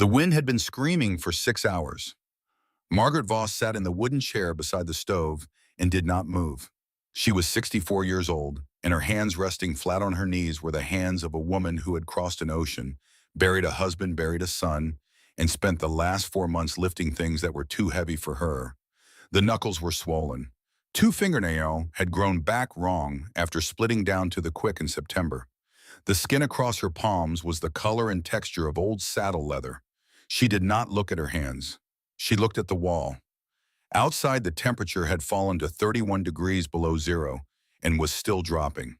The wind had been screaming for 6 hours. Margaret Voss sat in the wooden chair beside the stove and did not move. She was 64 years old, and her hands resting flat on her knees were the hands of a woman who had crossed an ocean, buried a husband, buried a son, and spent the last 4 months lifting things that were too heavy for her. The knuckles were swollen. Two fingernails had grown back wrong after splitting down to the quick in September. The skin across her palms was the color and texture of old saddle leather. She did not look at her hands. She looked at the wall. Outside, the temperature had fallen to 31 degrees below zero and was still dropping.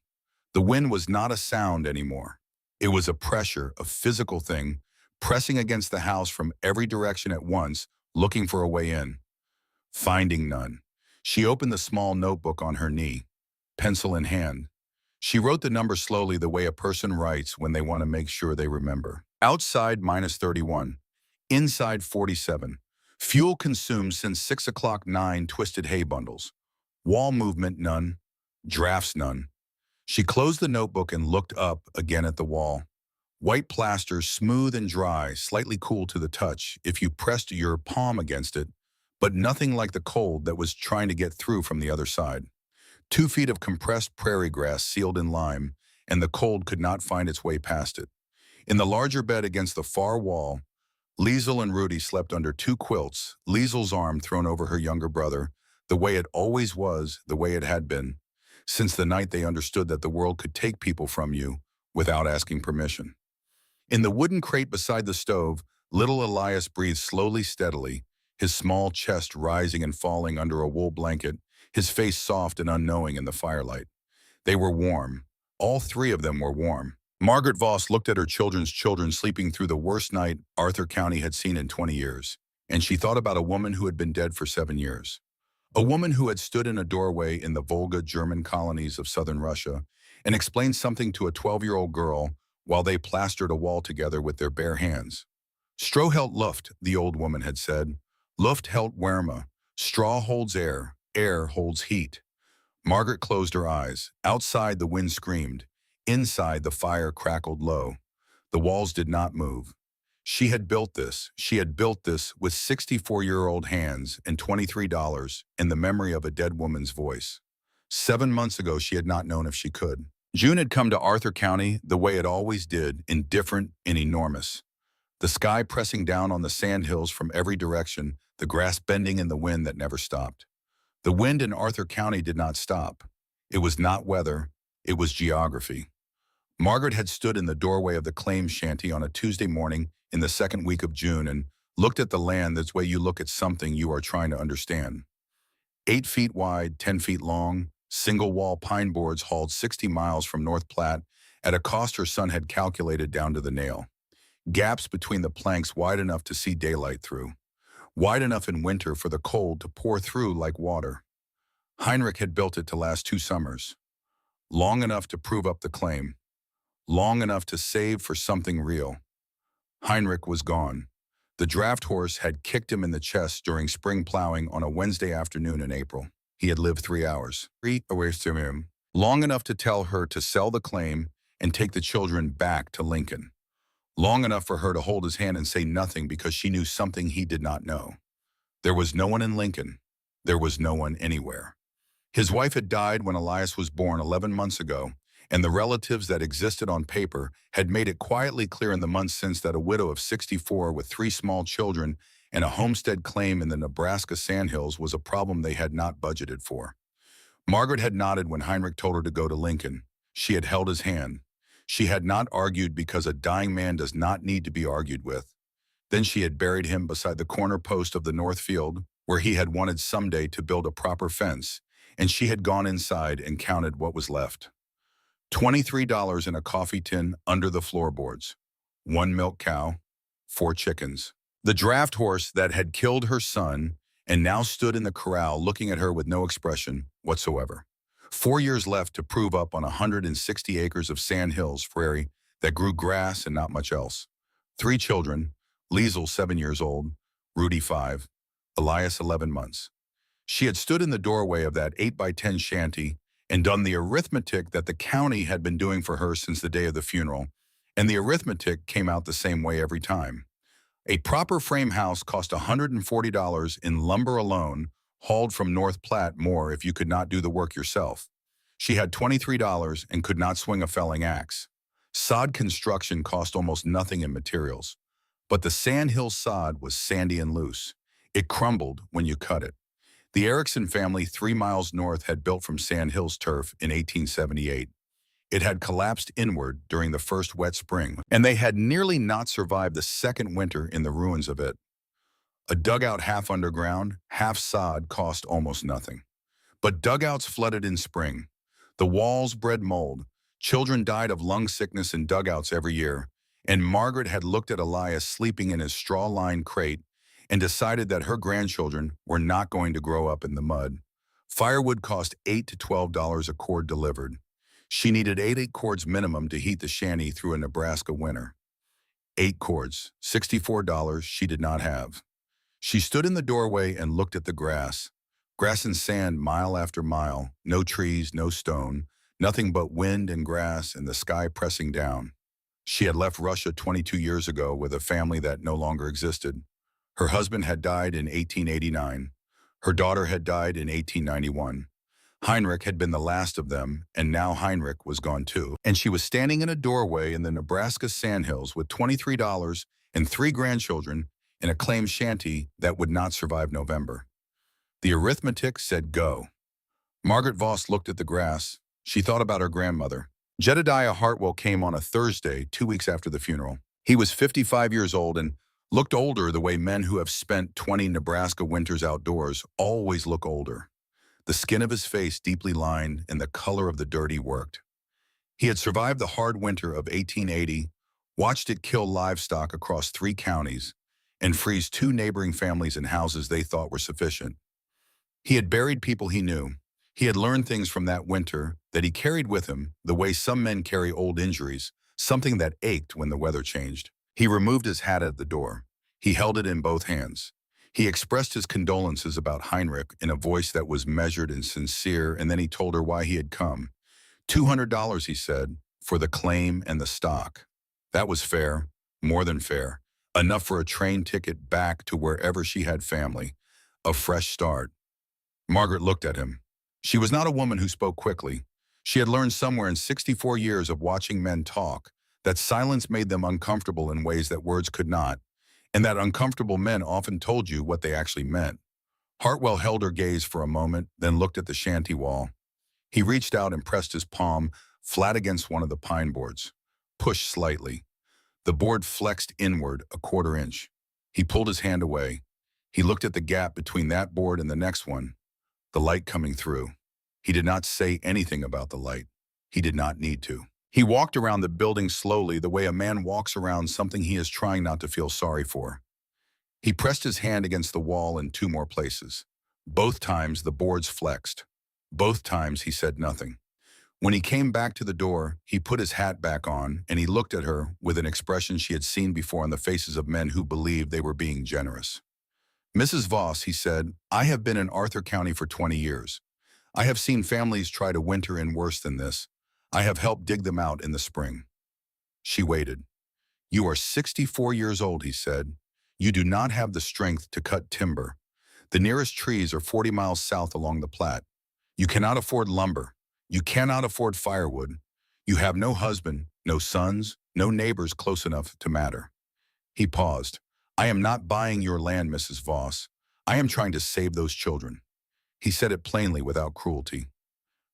The wind was not a sound anymore. It was a pressure, a physical thing, pressing against the house from every direction at once, looking for a way in. Finding none. She opened the small notebook on her knee, pencil in hand. She wrote the number slowly the way a person writes when they want to make sure they remember. Outside, -31. Inside, 47. Fuel consumed since 6 o'clock, 9 twisted hay bundles. Wall movement, none. Drafts, none. She closed the notebook and looked up again at the wall. White plaster, smooth and dry, slightly cool to the touch if you pressed your palm against it, but nothing like the cold that was trying to get through from the other side. 2 feet of compressed prairie grass sealed in lime, and the cold could not find its way past it. In the larger bed against the far wall, Liesel and Rudy slept under 2 quilts, Liesel's arm thrown over her younger brother, the way it always was, the way it had been, since the night they understood that the world could take people from you without asking permission. In the wooden crate beside the stove, little Elias breathed slowly, steadily, his small chest rising and falling under a wool blanket, his face soft and unknowing in the firelight. They were warm. All 3 of them were warm. Margaret Voss looked at her children sleeping through the worst night Arthur County had seen in 20 years, and she thought about a woman who had been dead for 7 years. A woman who had stood in a doorway in the Volga German colonies of southern Russia and explained something to a 12-year-old girl while they plastered a wall together with their bare hands. Stroh hält Luft, the old woman had said. Luft hält Wärme. Straw holds air. Air holds heat. Margaret closed her eyes. Outside, the wind screamed. Inside, the fire crackled low. The walls did not move. She had built this. She had built this with 64-year-old hands and $23 in the memory of a dead woman's voice. 7 months ago, she had not known if she could. June had come to Arthur County the way it always did, indifferent and enormous. The sky pressing down on the sandhills from every direction, the grass bending in the wind that never stopped. The wind in Arthur County did not stop. It was not weather, it was geography. Margaret had stood in the doorway of the claim shanty on a Tuesday morning in the second week of June and looked at the land that's way you look at something you are trying to understand. 8 feet wide, 10 feet long, single-wall pine boards hauled 60 miles from North Platte at a cost her son had calculated down to the nail. Gaps between the planks wide enough to see daylight through. Wide enough in winter for the cold to pour through like water. Heinrich had built it to last 2 summers. Long enough to prove up the claim. Long enough to save for something real. Heinrich was gone. The draft horse had kicked him in the chest during spring plowing on a Wednesday afternoon in April. He had lived 3 hours. 3 hours to him. Long enough to tell her to sell the claim and take the children back to Lincoln. Long enough for her to hold his hand and say nothing because she knew something he did not know. There was no one in Lincoln. There was no one anywhere. His wife had died when Elias was born 11 months ago, and the relatives that existed on paper had made it quietly clear in the months since that a widow of 64 with 3 small children and a homestead claim in the Nebraska sandhills was a problem they had not budgeted for. Margaret had nodded when Heinrich told her to go to Lincoln. She had held his hand. She had not argued because a dying man does not need to be argued with. Then she had buried him beside the corner post of the north field where he had wanted someday to build a proper fence, and she had gone inside and counted what was left. $23 in a coffee tin under the floorboards. 1 milk cow, 4 chickens. The draft horse that had killed her son and now stood in the corral looking at her with no expression whatsoever. 4 years left to prove up on 160 acres of sandhills prairie that grew grass and not much else. 3 children, Liesel 7 years old, Rudy 5, Elias 11 months. She had stood in the doorway of that 8x10 shanty and done the arithmetic that the county had been doing for her since the day of the funeral, and the arithmetic came out the same way every time. A proper frame house cost $140 in lumber alone, hauled from North Platte more if you could not do the work yourself. She had $23 and could not swing a felling axe. Sod construction cost almost nothing in materials, but the Sand Hill sod was sandy and loose. It crumbled when you cut it. The Erickson family 3 miles north had built from Sand Hill's turf in 1878. It had collapsed inward during the first wet spring, and they had nearly not survived the second winter in the ruins of it. A dugout half underground, half sod cost almost nothing. But dugouts flooded in spring. The walls bred mold. Children died of lung sickness in dugouts every year, and Margaret had looked at Elias sleeping in his straw-lined crate and decided that her grandchildren were not going to grow up in the mud. Firewood cost $8 to $12 a cord delivered. She needed 8 cords minimum to heat the shanty through a Nebraska winter. 8 cords, $64 she did not have. She stood in the doorway and looked at the grass. Grass and sand mile after mile, no trees, no stone, nothing but wind and grass and the sky pressing down. She had left Russia 22 years ago with a family that no longer existed. Her husband had died in 1889. Her daughter had died in 1891. Heinrich had been the last of them, and now Heinrich was gone too. And she was standing in a doorway in the Nebraska sandhills with $23 and 3 grandchildren in a claim shanty that would not survive November. The arithmetic said go. Margaret Voss looked at the grass. She thought about her grandmother. Jedediah Hartwell came on a Thursday, 2 weeks after the funeral. He was 55 years old and looked older the way men who have spent 20 Nebraska winters outdoors always look older. The skin of his face deeply lined and the color of the dirt he worked. He had survived the hard winter of 1880, watched it kill livestock across 3 counties, and freeze 2 neighboring families in houses they thought were sufficient. He had buried people he knew. He had learned things from that winter that he carried with him the way some men carry old injuries, something that ached when the weather changed. He removed his hat at the door. He held it in both hands. He expressed his condolences about Heinrich in a voice that was measured and sincere, and then he told her why he had come. $200, he said, for the claim and the stock. That was fair, more than fair, enough for a train ticket back to wherever she had family, a fresh start. Margaret looked at him. She was not a woman who spoke quickly. She had learned somewhere in 64 years of watching men talk that silence made them uncomfortable in ways that words could not, and that uncomfortable men often told you what they actually meant. Hartwell held her gaze for a moment, then looked at the shanty wall. He reached out and pressed his palm flat against one of the pine boards. Pushed slightly. The board flexed inward a 1/4 inch. He pulled his hand away. He looked at the gap between that board and the next one, the light coming through. He did not say anything about the light. He did not need to. He walked around the building slowly, the way a man walks around something he is trying not to feel sorry for. He pressed his hand against the wall in 2 more places. Both times the boards flexed. Both times he said nothing. When he came back to the door, he put his hat back on and he looked at her with an expression she had seen before on the faces of men who believed they were being generous. Mrs. Voss, he said, I have been in Arthur County for 20 years. I have seen families try to winter in worse than this. I have helped dig them out in the spring. She waited. You are 64 years old, he said. You do not have the strength to cut timber. The nearest trees are 40 miles south along the Platte. You cannot afford lumber. You cannot afford firewood. You have no husband, no sons, no neighbors close enough to matter. He paused. I am not buying your land, Mrs. Voss. I am trying to save those children. He said it plainly without cruelty.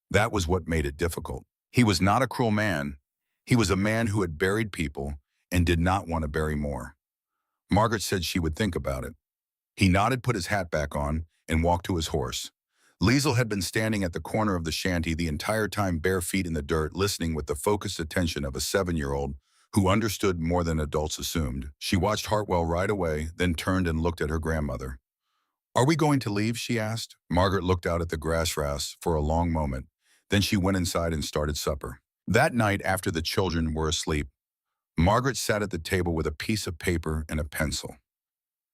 That was what made it difficult. He was not a cruel man. He was a man who had buried people and did not want to bury more. Margaret said she would think about it. He nodded, put his hat back on, and walked to his horse. Liesel had been standing at the corner of the shanty the entire time, bare feet in the dirt, listening with the focused attention of a 7-year-old who understood more than adults assumed. She watched Hartwell ride away, then turned and looked at her grandmother. Are we going to leave? She asked. Margaret looked out at the grass rafts for a long moment. Then she went inside and started supper. That night, after the children were asleep, Margaret sat at the table with a piece of paper and a pencil.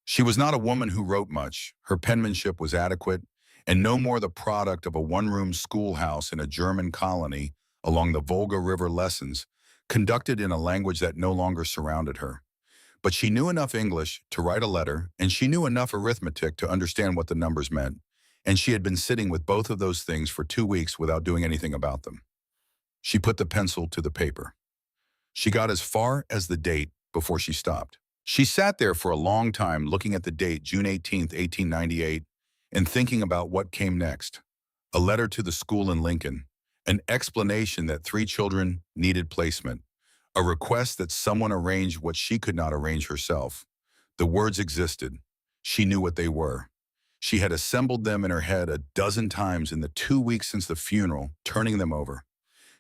She was not a woman who wrote much. Her penmanship was adequate, and no more the product of a 1-room schoolhouse in a German colony along the Volga River, lessons conducted in a language that no longer surrounded her. But she knew enough English to write a letter, and she knew enough arithmetic to understand what the numbers meant, and she had been sitting with both of those things for 2 weeks without doing anything about them. She put the pencil to the paper. She got as far as the date before she stopped. She sat there for a long time looking at the date, June 18th, 1898, and thinking about what came next. A letter to the school in Lincoln, an explanation that 3 children needed placement, a request that someone arrange what she could not arrange herself. The words existed. She knew what they were. She had assembled them in her head a dozen times in the 2 weeks since the funeral, turning them over,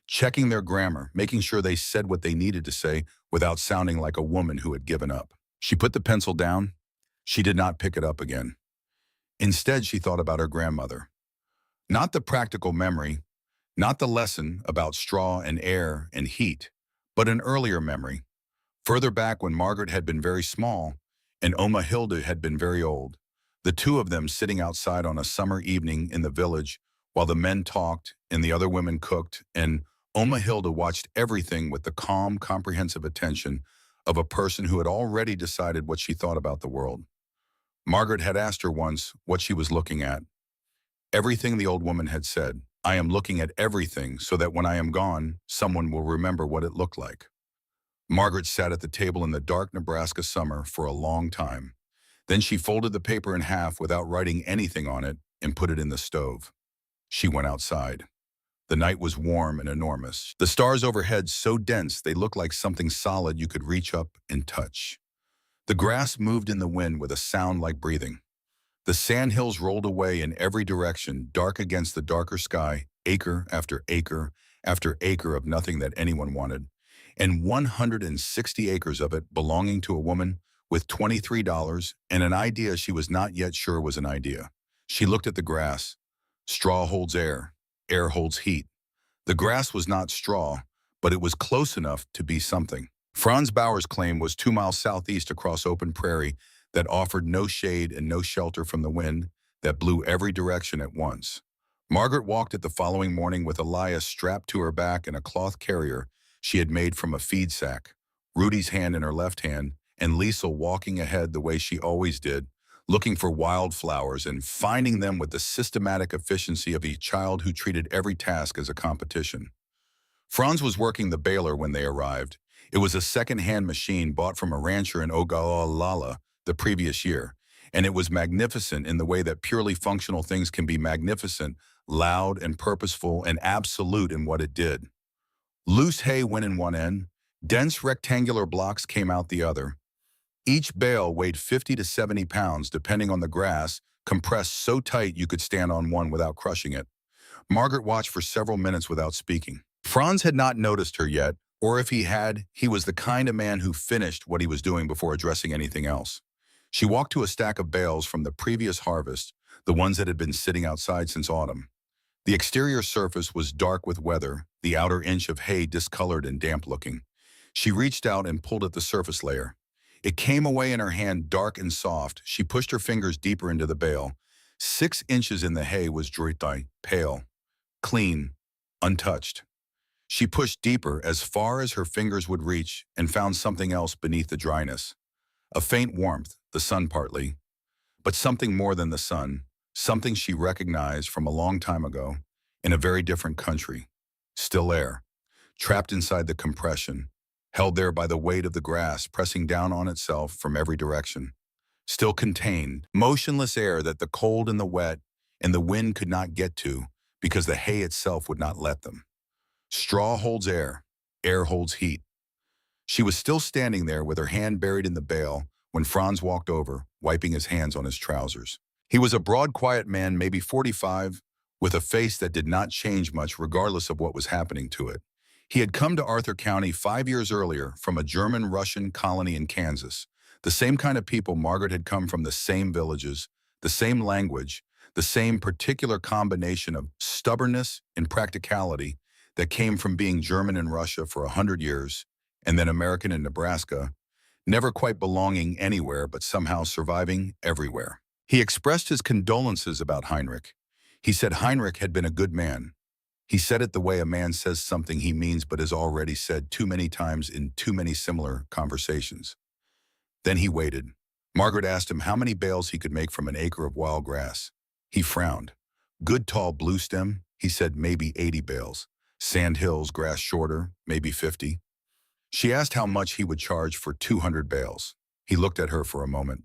checking their grammar, making sure they said what they needed to say without sounding like a woman who had given up. She put the pencil down. She did not pick it up again. Instead, she thought about her grandmother. Not the practical memory, not the lesson about straw and air and heat, but an earlier memory, further back when Margaret had been very small and Oma Hilda had been very old, the two of them sitting outside on a summer evening in the village while the men talked and the other women cooked, and Oma Hilda watched everything with the calm, comprehensive attention of a person who had already decided what she thought about the world. Margaret had asked her once what she was looking at. Everything, the old woman had said. I am looking at everything so that when I am gone, someone will remember what it looked like. Margaret sat at the table in the dark Nebraska summer for a long time. Then she folded the paper in half without writing anything on it and put it in the stove. She went outside. The night was warm and enormous. The stars overhead so dense they looked like something solid you could reach up and touch. The grass moved in the wind with a sound like breathing. The sandhills rolled away in every direction, dark against the darker sky, acre after acre after acre of nothing that anyone wanted, and 160 acres of it belonging to a woman with $23 and an idea she was not yet sure was an idea. She looked at the grass. Straw holds air. Air holds heat. The grass was not straw, but it was close enough to be something. Franz Bauer's claim was 2 miles southeast across open prairie that offered no shade and no shelter from the wind that blew every direction at once. Margaret walked it the following morning with Elias strapped to her back in a cloth carrier she had made from a feed sack, Rudy's hand in her left hand, and Liesel walking ahead the way she always did, looking for wildflowers and finding them with the systematic efficiency of a child who treated every task as a competition. Franz was working the baler when they arrived. It was a second-hand machine bought from a rancher in Ogallala the previous year, and it was magnificent in the way that purely functional things can be magnificent, loud and purposeful and absolute in what it did. Loose hay went in one end, dense rectangular blocks came out the other. Each bale weighed 50 to 70 pounds depending on the grass, compressed so tight you could stand on one without crushing it. Margaret watched for several minutes without speaking. Franz had not noticed her yet, or if he had, he was the kind of man who finished what he was doing before addressing anything else. She walked to a stack of bales from the previous harvest, the ones that had been sitting outside since autumn. The exterior surface was dark with weather, the outer inch of hay discolored and damp-looking. She reached out and pulled at the surface layer. It came away in her hand dark and soft. She pushed her fingers deeper into the bale. 6 inches in the hay was dry, pale, clean, untouched. She pushed deeper as far as her fingers would reach and found something else beneath the dryness. A faint warmth, the sun partly, but something more than the sun, something she recognized from a long time ago, in a very different country. Still air, trapped inside the compression, held there by the weight of the grass pressing down on itself from every direction. Still contained, motionless air that the cold and the wet and the wind could not get to because the hay itself would not let them. Straw holds air, air holds heat. She was still standing there with her hand buried in the bale when Franz walked over, wiping his hands on his trousers. He was a broad, quiet man, maybe 45, with a face that did not change much regardless of what was happening to it. He had come to Arthur County 5 years earlier from a German-Russian colony in Kansas. The same kind of people. Margaret had come from the same villages, the same language, the same particular combination of stubbornness and practicality that came from being German in Russia for 100 years and then American in Nebraska, never quite belonging anywhere but somehow surviving everywhere. He expressed his condolences about Heinrich. He said Heinrich had been a good man. He said it the way a man says something he means but has already said too many times in too many similar conversations. Then he waited. Margaret asked him how many bales he could make from an acre of wild grass. He frowned. Good tall blue stem, he said maybe 80 bales. Sand hills, grass shorter, maybe 50. She asked how much he would charge for 200 bales. He looked at her for a moment.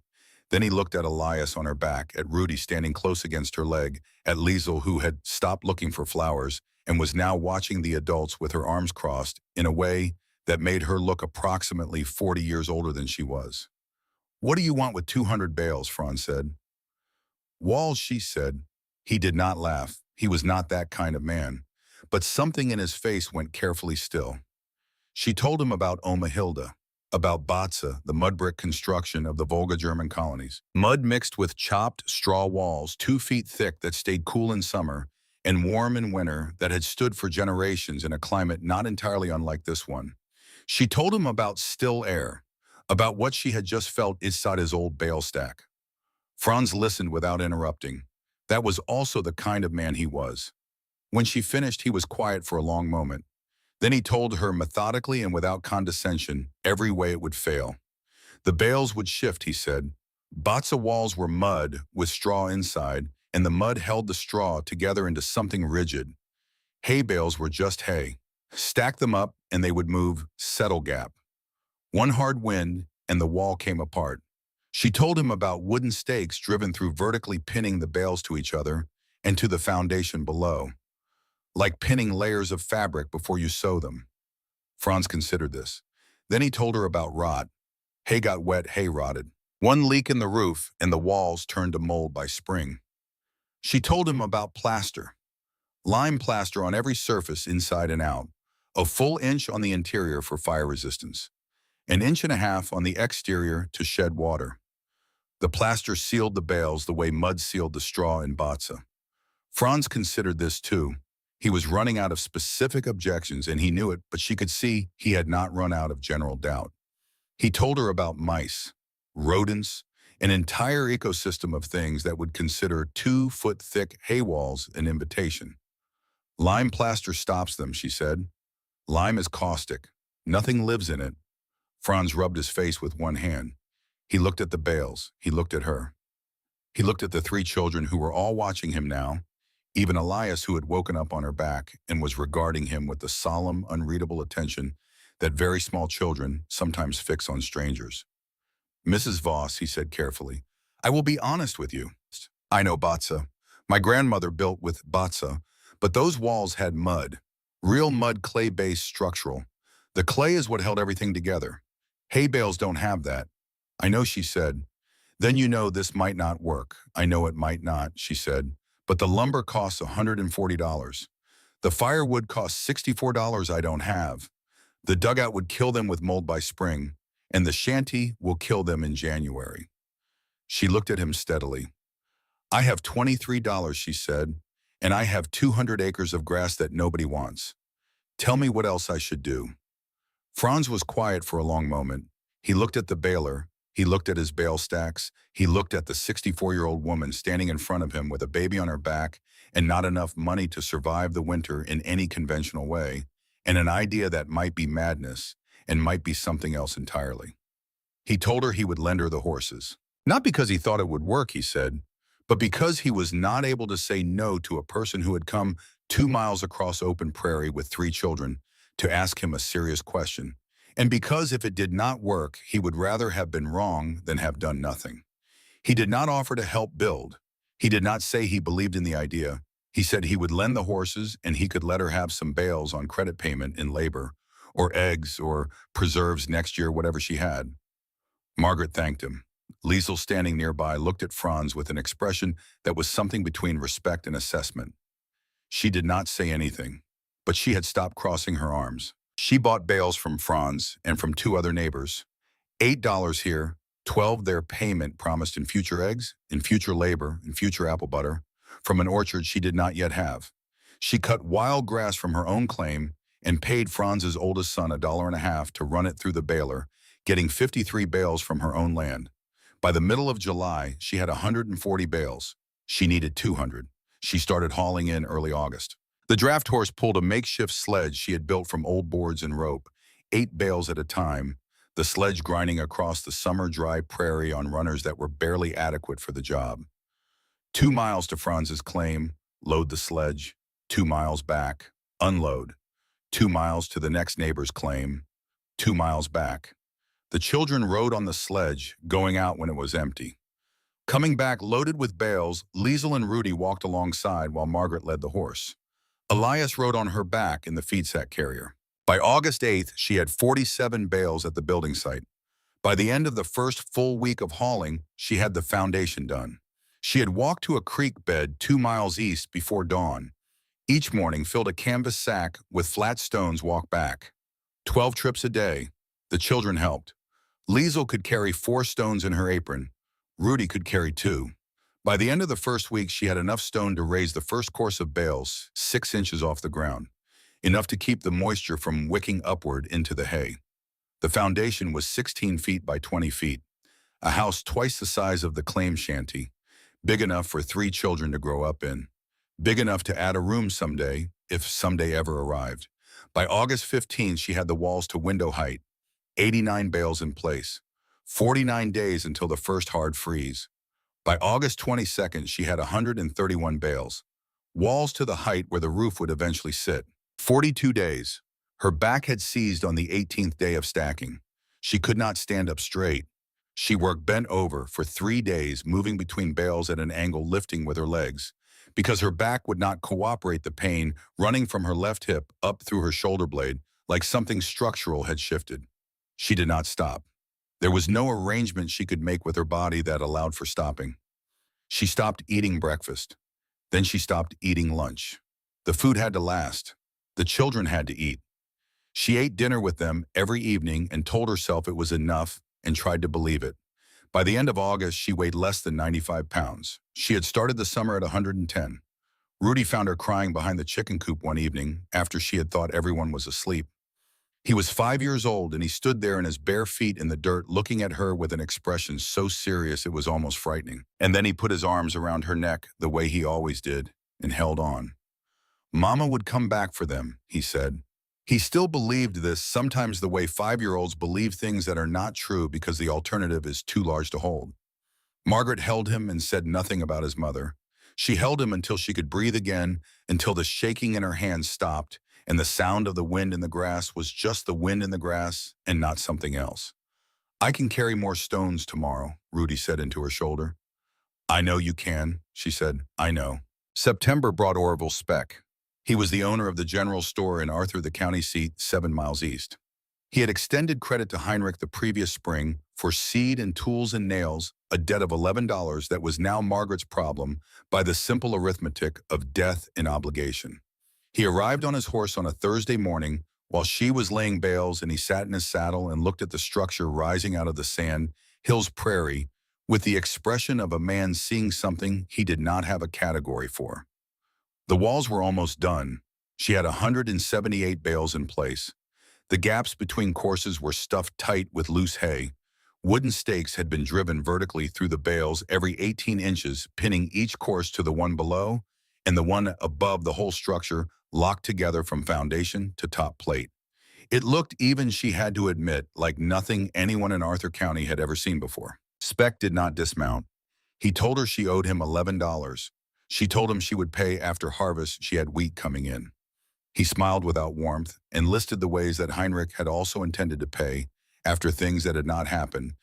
Then he looked at Elias on her back, at Rudy standing close against her leg, at Liesel who had stopped looking for flowers and was now watching the adults with her arms crossed in a way that made her look approximately 40 years older than she was. "What do you want with 200 bales?" Franz said. "Walls," she said. He did not laugh. He was not that kind of man. But something in his face went carefully still. She told him about Oma Hilda, about Batza, the mud brick construction of the Volga German colonies. Mud mixed with chopped straw walls 2 feet thick that stayed cool in summer and warm in winter that had stood for generations in a climate not entirely unlike this one. She told him about still air, about what she had just felt inside his old bale stack. Franz listened without interrupting. That was also the kind of man he was. When she finished, he was quiet for a long moment. Then he told her methodically and without condescension every way it would fail. The bales would shift, he said. Batza walls were mud with straw inside, and the mud held the straw together into something rigid. Hay bales were just hay. Stack them up and they would move, settle gap. One hard wind and the wall came apart. She told him about wooden stakes driven through vertically pinning the bales to each other and to the foundation below, like pinning layers of fabric before you sew them. Franz considered this. Then he told her about rot. Hay got wet, hay rotted. One leak in the roof and the walls turned to mold by spring. She told him about plaster. Lime plaster on every surface inside and out. A full inch on the interior for fire resistance. An inch and a half on the exterior to shed water. The plaster sealed the bales the way mud sealed the straw in Batza. Franz considered this too. He was running out of specific objections and he knew it, but she could see he had not run out of general doubt. He told her about mice, rodents, an entire ecosystem of things that would consider 2-foot-thick hay walls an invitation. Lime plaster stops them, she said. Lime is caustic. Nothing lives in it. Franz rubbed his face with one hand. He looked at the bales. He looked at her. He looked at the 3 children who were all watching him now, even Elias, who had woken up on her back and was regarding him with the solemn, unreadable attention that very small children sometimes fix on strangers. "Mrs. Voss," he said carefully, "I will be honest with you. I know Batza. My grandmother built with Batza, but those walls had mud. Real mud, clay-based structural. The clay is what held everything together. Hay bales don't have that." "I know," she said. "Then you know this might not work." "I know it might not," she said. "But the lumber costs $140. The firewood costs $64 I don't have. The dugout would kill them with mold by spring, and the shanty will kill them in January." She looked at him steadily. "I have $23, she said, "and I have 200 acres of grass that nobody wants. Tell me what else I should do." Franz was quiet for a long moment. He looked at the baler. He looked at his bale stacks. He looked at the 64-year-old woman standing in front of him with a baby on her back and not enough money to survive the winter in any conventional way, and an idea that might be madness and might be something else entirely. He told her he would lend her the horses. Not because he thought it would work, he said, but because he was not able to say no to a person who had come 2 miles across open prairie with 3 children to ask him a serious question. And because if it did not work, he would rather have been wrong than have done nothing. He did not offer to help build. He did not say he believed in the idea. He said he would lend the horses and he could let her have some bales on credit payment in labor, or eggs, or preserves next year, whatever she had. Margaret thanked him. Liesel, standing nearby, looked at Franz with an expression that was something between respect and assessment. She did not say anything, but she had stopped crossing her arms. She bought bales from Franz and from 2 other neighbors. $8 here, 12 their payment promised in future eggs, in future labor, in future apple butter, from an orchard she did not yet have. She cut wild grass from her own claim and paid Franz's oldest son $1.50 to run it through the baler, getting 53 bales from her own land. By the middle of July, she had 140 bales. She needed 200. She started hauling in early August. The draft horse pulled a makeshift sledge she had built from old boards and rope, 8 bales at a time. the sledge grinding across the summer dry prairie on runners that were barely adequate for the job. 2 miles to Franz's claim, load the sledge. 2 miles back, unload. 2 miles to the next neighbor's claim. 2 miles back. The children rode on the sledge, going out when it was empty. Coming back loaded with bales, Liesel and Rudy walked alongside while Margaret led the horse. Elias rode on her back in the feed sack carrier. By August 8th, she had 47 bales at the building site. By the end of the first full week of hauling, she had the foundation done. She had walked to a creek bed 2 miles east before dawn. Each morning filled a canvas sack with flat stones, walk back. 12 trips a day. The children helped. Liesel could carry 4 stones in her apron. Rudy could carry 2. By the end of the first week, she had enough stone to raise the first course of bales 6 inches off the ground, enough to keep the moisture from wicking upward into the hay. The foundation was 16 feet by 20 feet, a house twice the size of the claim shanty, big enough for 3 children to grow up in, big enough to add a room someday, if someday ever arrived. By August 15th, she had the walls to window height, 89 bales in place, 49 days until the first hard freeze. By August 22nd, she had 131 bales, walls to the height where the roof would eventually sit. 42 days. Her back had seized on the 18th day of stacking. She could not stand up straight. She worked bent over for 3 days, moving between bales at an angle, lifting with her legs. Because her back would not cooperate, the pain running from her left hip up through her shoulder blade, like something structural, had shifted. She did not stop. There was no arrangement she could make with her body that allowed for stopping. She stopped eating breakfast. Then she stopped eating lunch. The food had to last. The children had to eat. She ate dinner with them every evening and told herself it was enough and tried to believe it. By the end of August, she weighed less than 95 pounds. She had started the summer at 110. Rudy found her crying behind the chicken coop one evening after she had thought everyone was asleep. He was 5 years old, and he stood there in his bare feet in the dirt, looking at her with an expression so serious it was almost frightening. And then he put his arms around her neck the way he always did and held on. Mama would come back for them, he said. He still believed this, sometimes the way 5-year-olds believe things that are not true because the alternative is too large to hold. Margaret held him and said nothing about his mother. She held him until she could breathe again, until the shaking in her hands stopped, and the sound of the wind in the grass was just the wind in the grass and not something else. I can carry more stones tomorrow, Rudy said into her shoulder. I know you can, she said. I know. September brought Orville Speck. He was the owner of the general store in Arthur, the county seat, 7 miles east. He had extended credit to Heinrich the previous spring for seed and tools and nails, a debt of $11 that was now Margaret's problem by the simple arithmetic of death and obligation. He arrived on his horse on a Thursday morning while she was laying bales, and he sat in his saddle and looked at the structure rising out of the sand hills prairie with the expression of a man seeing something he did not have a category for. The walls were almost done. She had 178 bales in place. The gaps between courses were stuffed tight with loose hay. Wooden stakes had been driven vertically through the bales every 18 inches, pinning each course to the one below, and the one above the whole structure locked together from foundation to top plate. It looked, even she had to admit, like nothing anyone in Arthur County had ever seen before. Speck did not dismount. He told her she owed him $11. She told him she would pay after harvest. She had wheat coming in. He smiled without warmth and listed the ways that Heinrich had also intended to pay after things that had not happened,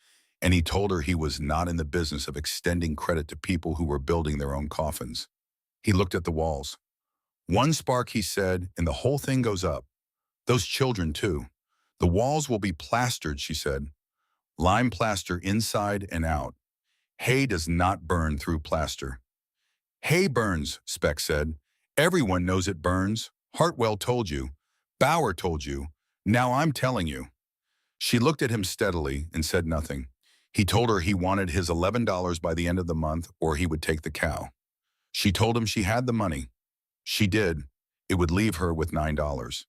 and he told her he was not in the business of extending credit to people who were building their own coffins. He looked at the walls. One spark, he said, and the whole thing goes up. Those children, too. The walls will be plastered, she said. Lime plaster inside and out. Hay does not burn through plaster. Hay burns, Speck said. Everyone knows it burns. Hartwell told you. Bauer told you. Now I'm telling you. She looked at him steadily and said nothing. He told her he wanted his $11 by the end of the month, or he would take the cow. She told him she had the money. She did. It would leave her with $9.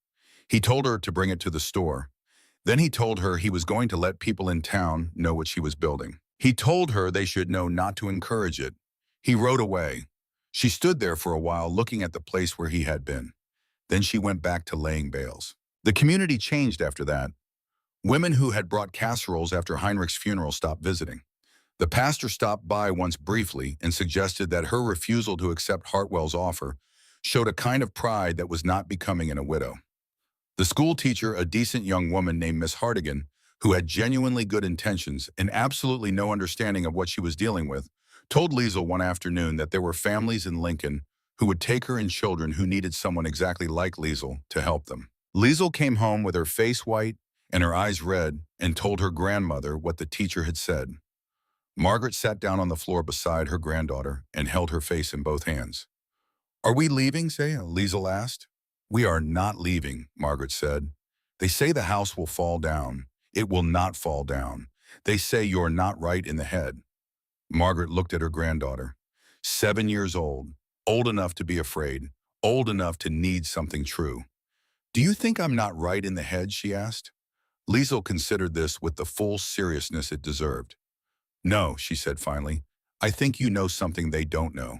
He told her to bring it to the store. Then he told her he was going to let people in town know what she was building. He told her they should know not to encourage it. He rode away. She stood there for a while looking at the place where he had been. Then she went back to laying bales. The community changed after that. Women who had brought casseroles after Heinrich's funeral stopped visiting. The pastor stopped by once briefly and suggested that her refusal to accept Hartwell's offer showed a kind of pride that was not becoming in a widow. The school teacher, a decent young woman named Miss Hartigan, who had genuinely good intentions and absolutely no understanding of what she was dealing with, told Liesel one afternoon that there were families in Lincoln who would take her and children who needed someone exactly like Liesel to help them. Liesel came home with her face white and her eyes red and told her grandmother what the teacher had said. Margaret sat down on the floor beside her granddaughter and held her face in both hands. "Are we leaving, say?" Liesel asked. "We are not leaving," Margaret said. "They say the house will fall down. It will not fall down. They say you're not right in the head." Margaret looked at her granddaughter. 7 years old enough to be afraid, old enough to need something true. "Do you think I'm not right in the head?" she asked. Liesel considered this with the full seriousness it deserved. "No," she said finally. "I think you know something they don't know."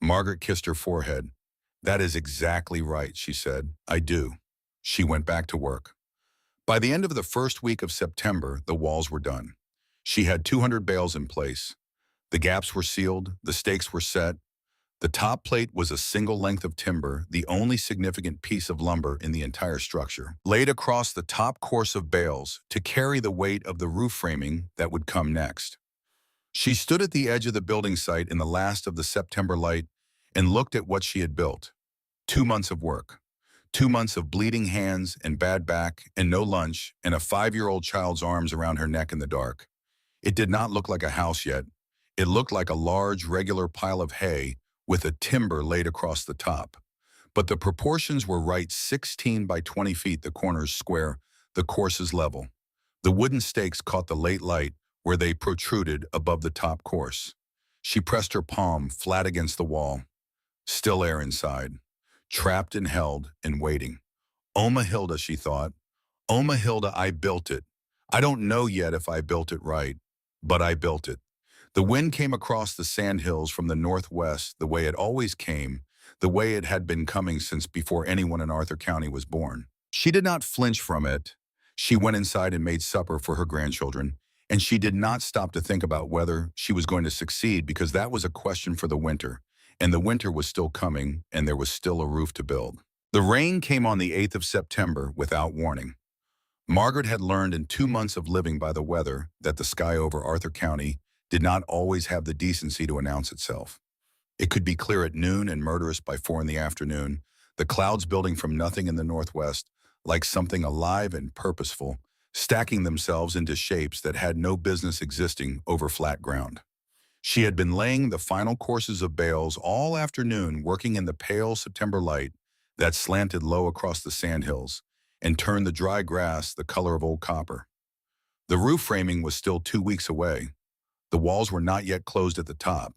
Margaret kissed her forehead. "That is exactly right," she said. "I do." She went back to work. By the end of the first week of September, the walls were done. She had 200 bales in place. The gaps were sealed, the stakes were set. The top plate was a single length of timber, the only significant piece of lumber in the entire structure, laid across the top course of bales to carry the weight of the roof framing that would come next. She stood at the edge of the building site in the last of the September light and looked at what she had built. 2 months of work. 2 months of bleeding hands and bad back and no lunch and a 5-year-old child's arms around her neck in the dark. It did not look like a house yet. It looked like a large, regular pile of hay with a timber laid across the top. But the proportions were right: 16 by 20 feet, the corners square, the courses level. The wooden stakes caught the late light where they protruded above the top course. She pressed her palm flat against the wall. Still air inside. Trapped and held and waiting. Oma Hilda, she thought. Oma Hilda, I built it. I don't know yet if I built it right, but I built it. The wind came across the sandhills from the northwest the way it always came, the way it had been coming since before anyone in Arthur County was born. She did not flinch from it. She went inside and made supper for her grandchildren, and she did not stop to think about whether she was going to succeed, because that was a question for the winter, and the winter was still coming, and there was still a roof to build. The rain came on the 8th of September without warning. Margaret had learned in 2 months of living by the weather that the sky over Arthur County did not always have the decency to announce itself. It could be clear at noon and murderous by 4 in the afternoon, the clouds building from nothing in the northwest, like something alive and purposeful, stacking themselves into shapes that had no business existing over flat ground. She had been laying the final courses of bales all afternoon, working in the pale September light that slanted low across the sandhills and turned the dry grass the color of old copper. The roof framing was still 2 weeks away. The walls were not yet closed at the top.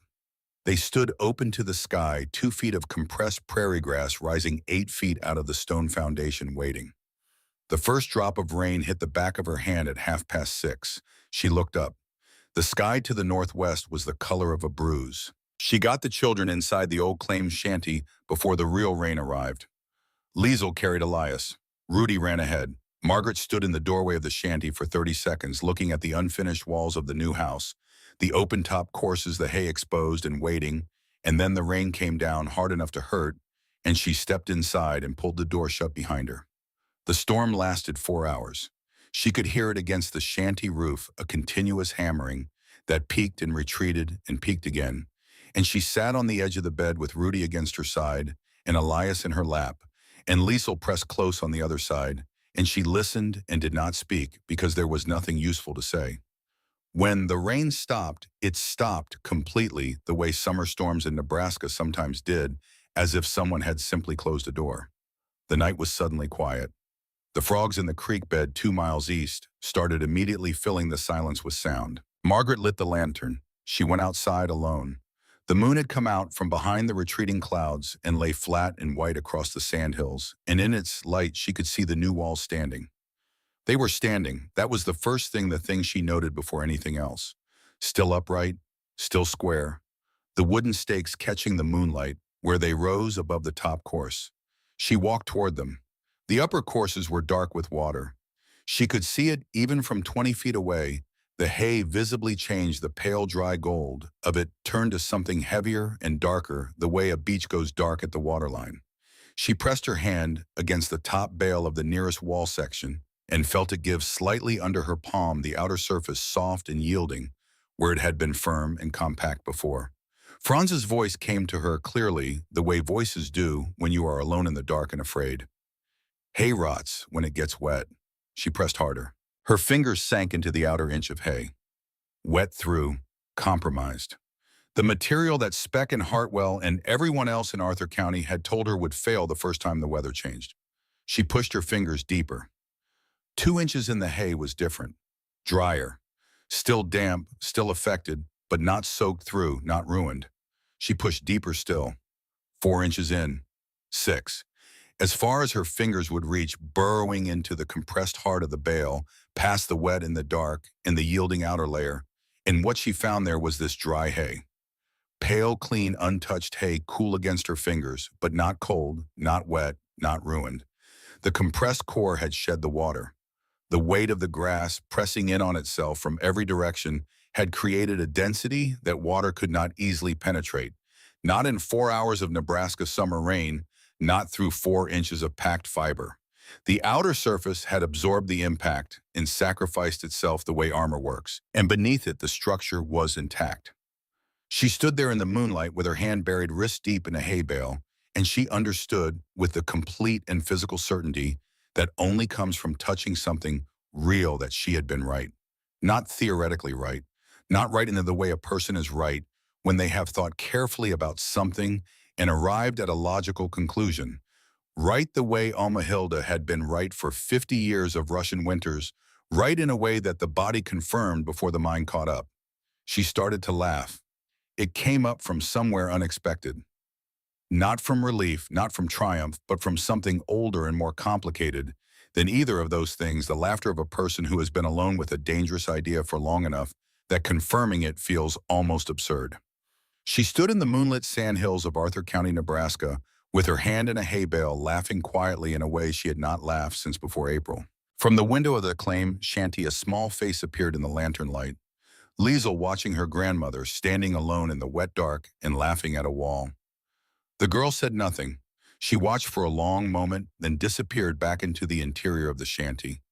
They stood open to the sky, 2 feet of compressed prairie grass rising 8 feet out of the stone foundation, waiting. The first drop of rain hit the back of her hand at 6:30. She looked up. The sky to the northwest was the color of a bruise. She got the children inside the old claim shanty before the real rain arrived. Liesel carried Elias. Rudy ran ahead. Margaret stood in the doorway of the shanty for 30 seconds, looking at the unfinished walls of the new house, the open-top courses, the hay exposed and waiting, and then the rain came down hard enough to hurt, and she stepped inside and pulled the door shut behind her. The storm lasted 4 hours. She could hear it against the shanty roof, a continuous hammering that peaked and retreated and peaked again, and she sat on the edge of the bed with Rudy against her side and Elias in her lap, and Liesel pressed close on the other side, and she listened and did not speak because there was nothing useful to say. When the rain stopped, it stopped completely, the way summer storms in Nebraska sometimes did, as if someone had simply closed a door. The night was suddenly quiet. The frogs in the creek bed 2 miles east started immediately filling the silence with sound. Margaret lit the lantern. She went outside alone. The moon had come out from behind the retreating clouds and lay flat and white across the sandhills, and in its light she could see the new walls standing. They were standing. That was the first thing, the thing she noted before anything else. Still upright, still square. The wooden stakes catching the moonlight where they rose above the top course. She walked toward them. The upper courses were dark with water. She could see it even from 20 feet away. The hay visibly changed. The pale, dry gold of it turned to something heavier and darker, the way a beach goes dark at the waterline. She pressed her hand against the top bale of the nearest wall section and felt it give slightly under her palm, the outer surface soft and yielding, where it had been firm and compact before. Franz's voice came to her clearly, the way voices do when you are alone in the dark and afraid. Hay rots when it gets wet. She pressed harder. Her fingers sank into the outer inch of hay. Wet through, compromised. The material that Speck and Hartwell and everyone else in Arthur County had told her would fail the first time the weather changed. She pushed her fingers deeper. 2 inches in the hay was different. Drier. Still damp, still affected, but not soaked through, not ruined. She pushed deeper still. 4 inches in. 6. As far as her fingers would reach, burrowing into the compressed heart of the bale, past the wet and the dark, and the yielding outer layer. And what she found there was this dry hay. Pale, clean, untouched hay, cool against her fingers, but not cold, not wet, not ruined. The compressed core had shed the water. The weight of the grass, pressing in on itself from every direction, had created a density that water could not easily penetrate. Not in 4 hours of Nebraska summer rain, not through 4 inches of packed fiber. The outer surface had absorbed the impact and sacrificed itself the way armor works, and beneath it the structure was intact. She stood there in the moonlight with her hand buried wrist deep in a hay bale, and she understood with the complete and physical certainty that only comes from touching something real that she had been right. Not theoretically right, not right in the way a person is right when they have thought carefully about something and arrived at a logical conclusion. Right the way Almahilda had been right for 50 years of Russian winters, right in a way that the body confirmed before the mind caught up. She started to laugh. It came up from somewhere unexpected. Not from relief, not from triumph, but from something older and more complicated than either of those things, the laughter of a person who has been alone with a dangerous idea for long enough that confirming it feels almost absurd. She stood in the moonlit sandhills of Arthur County, Nebraska, with her hand in a hay bale, laughing quietly in a way she had not laughed since before April. From the window of the claim shanty, a small face appeared in the lantern light. Liesel watching her grandmother, standing alone in the wet dark and laughing at a wall. The girl said nothing. She watched for a long moment, then disappeared back into the interior of the shanty.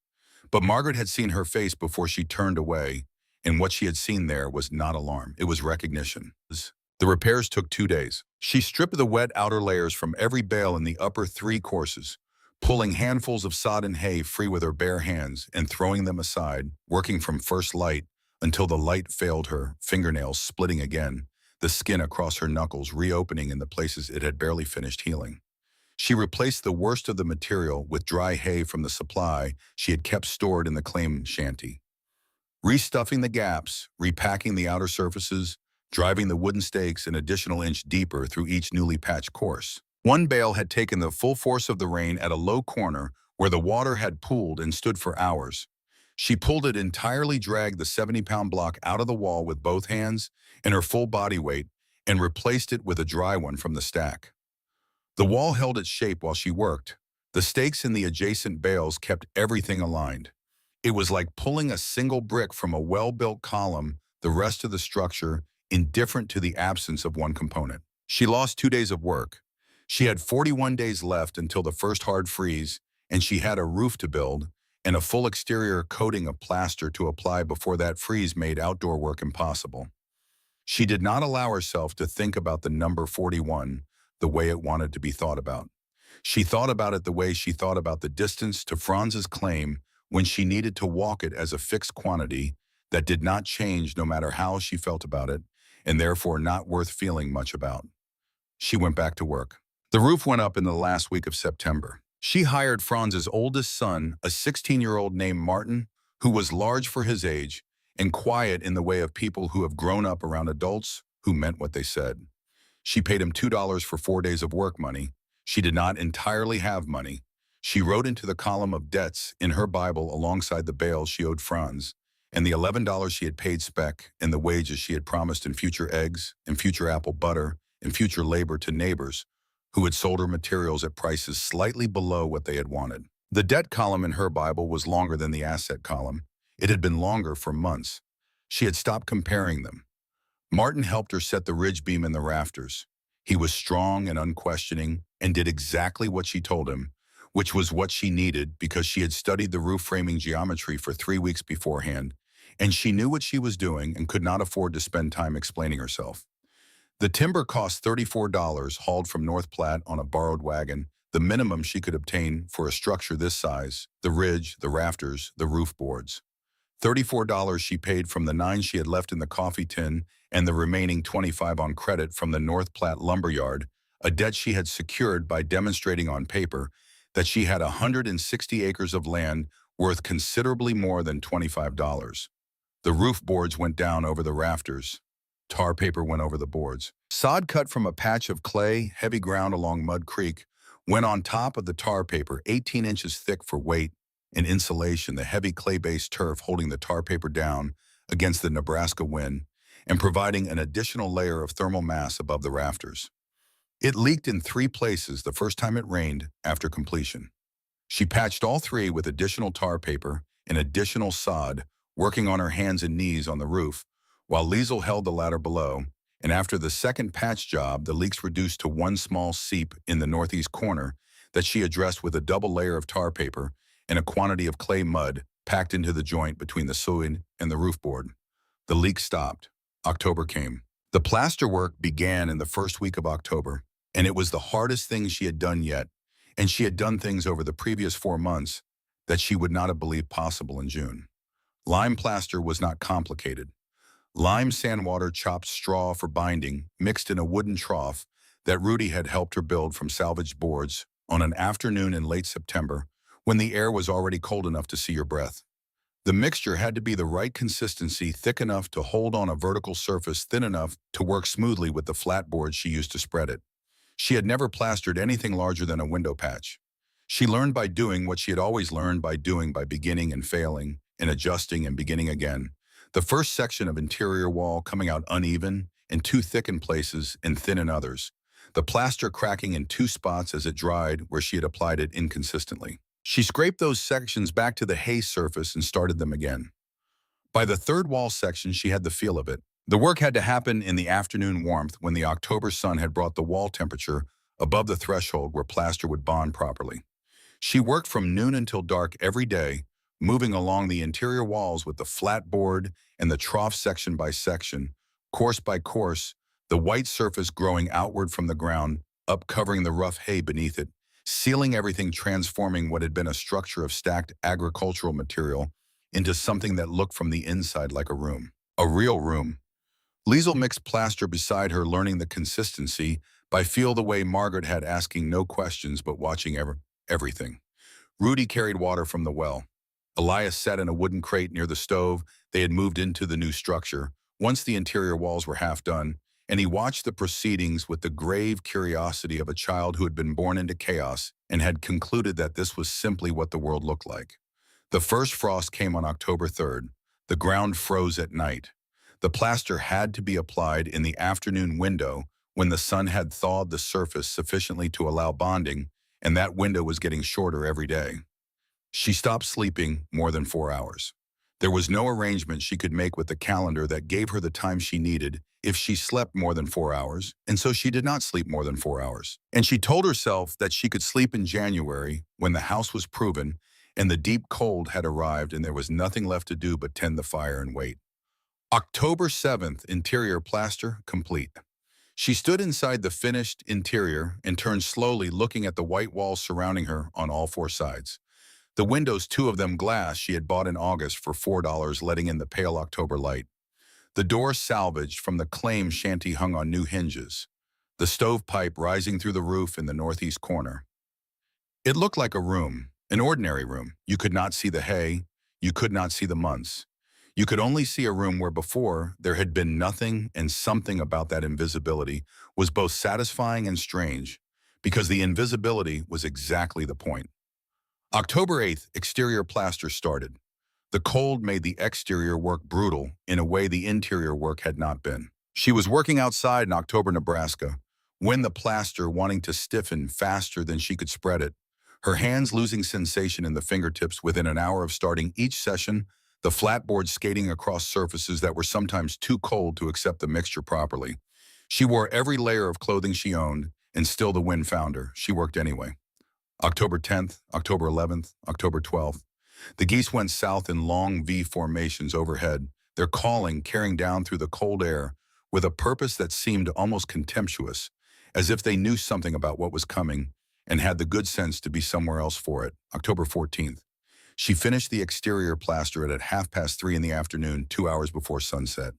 But Margaret had seen her face before she turned away, and what she had seen there was not alarm. It was recognition. The repairs took 2 days. She stripped the wet outer layers from every bale in the upper 3 courses, pulling handfuls of sodden hay free with her bare hands and throwing them aside, working from first light until the light failed her, fingernails splitting again, the skin across her knuckles reopening in the places it had barely finished healing. She replaced the worst of the material with dry hay from the supply she had kept stored in the claim shanty. Restuffing the gaps, repacking the outer surfaces, driving the wooden stakes an additional inch deeper through each newly patched course. One bale had taken the full force of the rain at a low corner where the water had pooled and stood for hours. She pulled it entirely, dragged the 70-pound block out of the wall with both hands and her full body weight, and replaced it with a dry one from the stack. The wall held its shape while she worked. The stakes in the adjacent bales kept everything aligned. It was like pulling a single brick from a well-built column, the rest of the structure indifferent to the absence of one component. She lost 2 days of work. She had 41 days left until the first hard freeze, and she had a roof to build and a full exterior coating of plaster to apply before that freeze made outdoor work impossible. She did not allow herself to think about the number 41 the way it wanted to be thought about. She thought about it the way she thought about the distance to Franz's claim when she needed to walk it as a fixed quantity that did not change no matter how she felt about it, and therefore not worth feeling much about. She went back to work. The roof went up in the last week of September. She hired Franz's oldest son, a 16-year-old named Martin, who was large for his age and quiet in the way of people who have grown up around adults who meant what they said. She paid him $2 for 4 days of work money. She did not entirely have money. She wrote into the column of debts in her Bible alongside the bales she owed Franz, and the $11 she had paid Speck, and the wages she had promised in future eggs and future apple butter and future labor to neighbors who had sold her materials at prices slightly below what they had wanted. The debt column in her Bible was longer than the asset column. It had been longer for months. She had stopped comparing them. Martin helped her set the ridge beam in the rafters. He was strong and unquestioning and did exactly what she told him, which was what she needed because she had studied the roof framing geometry for 3 weeks beforehand, and she knew what she was doing and could not afford to spend time explaining herself. The timber cost $34, hauled from North Platte on a borrowed wagon, the minimum she could obtain for a structure this size: the ridge, the rafters, the roof boards. $34 she paid from the $9 she had left in the coffee tin, and the remaining $25 on credit from the North Platte lumberyard, a debt she had secured by demonstrating on paper that she had 160 acres of land worth considerably more than $25. The roof boards went down over the rafters. Tar paper went over the boards. Sod cut from a patch of clay, heavy ground along Mud Creek, went on top of the tar paper, 18 inches thick for weight and insulation, the heavy clay-based turf holding the tar paper down against the Nebraska wind and providing an additional layer of thermal mass above the rafters. It leaked in 3 places the first time it rained after completion. She patched all 3 with additional tar paper and additional sod, working on her hands and knees on the roof, while Liesel held the ladder below, and after the second patch job, the leaks reduced to 1 small seep in the northeast corner that she addressed with a double layer of tar paper and a quantity of clay mud packed into the joint between the ceiling and the roof board. The leak stopped. October came. The plaster work began in the first week of October, and it was the hardest thing she had done yet, and she had done things over the previous 4 months that she would not have believed possible in June. Lime plaster was not complicated. Lime sandwater chopped straw for binding, mixed in a wooden trough that Rudy had helped her build from salvaged boards on an afternoon in late September when the air was already cold enough to see your breath. The mixture had to be the right consistency, thick enough to hold on a vertical surface, thin enough to work smoothly with the flat boards she used to spread it. She had never plastered anything larger than a window patch. She learned by doing what she had always learned by doing, by beginning and failing, and adjusting and beginning again. The first section of interior wall coming out uneven and too thick in places and thin in others. The plaster cracking in 2 spots as it dried where she had applied it inconsistently. She scraped those sections back to the hay surface and started them again. By the 3rd wall section, she had the feel of it. The work had to happen in the afternoon warmth when the October sun had brought the wall temperature above the threshold where plaster would bond properly. She worked from noon until dark every day, moving along the interior walls with the flat board and the trough section by section, course by course, the white surface growing outward from the ground, up covering the rough hay beneath it, sealing everything, transforming what had been a structure of stacked agricultural material into something that looked from the inside like a room. A real room. Liesel mixed plaster beside her, learning the consistency by feel the way Margaret had, asking no questions but watching everything. Rudy carried water from the well. Elias sat in a wooden crate near the stove they had moved into the new structure, once the interior walls were half done, and he watched the proceedings with the grave curiosity of a child who had been born into chaos and had concluded that this was simply what the world looked like. The first frost came on October 3rd. The ground froze at night. The plaster had to be applied in the afternoon window when the sun had thawed the surface sufficiently to allow bonding, and that window was getting shorter every day. She stopped sleeping more than 4 hours. There was no arrangement she could make with the calendar that gave her the time she needed if she slept more than 4 hours, and so she did not sleep more than 4 hours. And she told herself that she could sleep in January when the house was proven and the deep cold had arrived and there was nothing left to do but tend the fire and wait. October 7th, interior plaster complete. She stood inside the finished interior and turned slowly, looking at the white walls surrounding her on all 4 sides. The windows, 2 of them glass, she had bought in August for $4, letting in the pale October light. The door salvaged from the claim shanty hung on new hinges. The stovepipe rising through the roof in the northeast corner. It looked like a room, an ordinary room. You could not see the hay. You could not see the months. You could only see a room where before there had been nothing, and something about that invisibility was both satisfying and strange, because the invisibility was exactly the point. October 8th, exterior plaster started. The cold made the exterior work brutal in a way the interior work had not been. She was working outside in October, Nebraska, when the plaster wanting to stiffen faster than she could spread it. her hands losing sensation in the fingertips within an hour of starting each session, the flatboard skating across surfaces that were sometimes too cold to accept the mixture properly. She wore every layer of clothing she owned, and still the wind found her. She worked anyway. October 10th, October 11th, October 12th. The geese went south in long V formations overhead, their calling carrying down through the cold air with a purpose that seemed almost contemptuous, as if they knew something about what was coming and had the good sense to be somewhere else for it. October 14th. She finished the exterior plaster at 3:30 in the afternoon, 2 hours before sunset.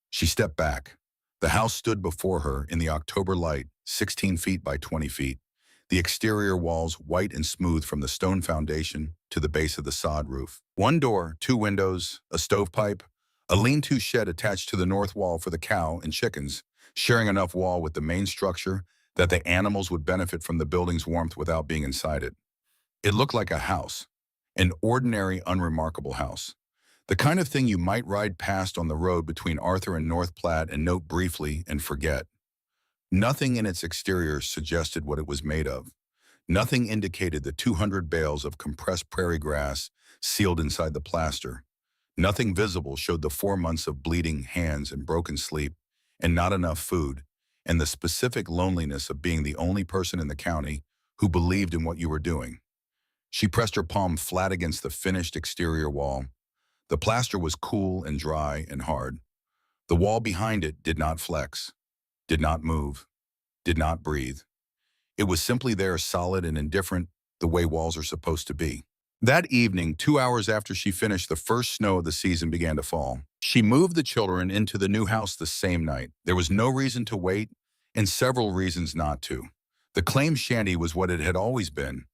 She stepped back. The house stood before her in the October light, 16 feet by 20 feet. The exterior walls white and smooth from the stone foundation to the base of the sod roof. One door, two windows, a stovepipe, a lean-to shed attached to the north wall for the cow and chickens, sharing enough wall with the main structure that the animals would benefit from the building's warmth without being inside it. It looked like a house, an ordinary, unremarkable house. The kind of thing you might ride past on the road between Arthur and North Platte and note briefly and forget. Nothing in its exterior suggested what it was made of. Nothing indicated the 200 bales of compressed prairie grass sealed inside the plaster. Nothing visible showed the 4 months of bleeding hands and broken sleep, and not enough food, and the specific loneliness of being the only person in the county who believed in what you were doing. She pressed her palm flat against the finished exterior wall. The plaster was cool and dry and hard. The wall behind it did not flex, did not move, did not breathe. It was simply there, solid and indifferent, the way walls are supposed to be. That evening, 2 hours after she finished, the first snow of the season began to fall. She moved the children into the new house the same night. There was no reason to wait, and several reasons not to. The claim shanty was what it had always been.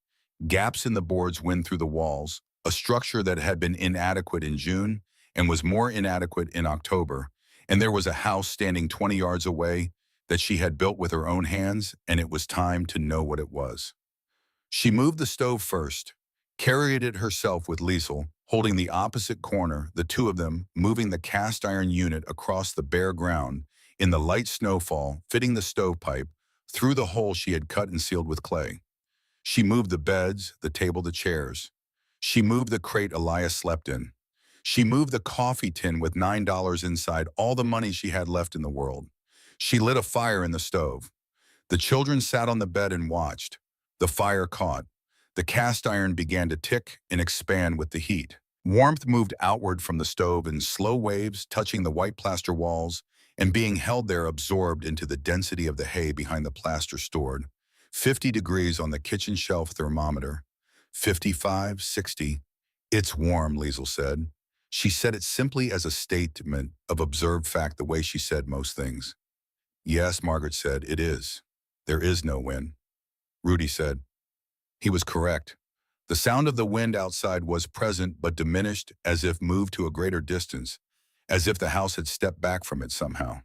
Gaps in the boards wind through the walls, a structure that had been inadequate in June and was more inadequate in October, and there was a house standing 20 yards away that she had built with her own hands, and it was time to know what it was. She moved the stove first, carried it herself with Liesel, holding the opposite corner, the two of them moving the cast iron unit across the bare ground in the light snowfall, fitting the stovepipe through the hole she had cut and sealed with clay. She moved the beds, the table, the chairs. She moved the crate Elias slept in. She moved the coffee tin with $9 inside, all the money she had left in the world. She lit a fire in the stove. The children sat on the bed and watched. The fire caught. The cast iron began to tick and expand with the heat. Warmth moved outward from the stove in slow waves, touching the white plaster walls and being held there, absorbed into the density of the hay behind the plaster stored. 50 degrees on the kitchen shelf thermometer. 55, 60. It's warm, Liesel said. She said it simply as a statement of observed fact, the way she said most things. Yes, Margaret said, it is. There is no wind. Rudy said. He was correct. The sound of the wind outside was present but diminished, as if moved to a greater distance, as if the house had stepped back from it somehow.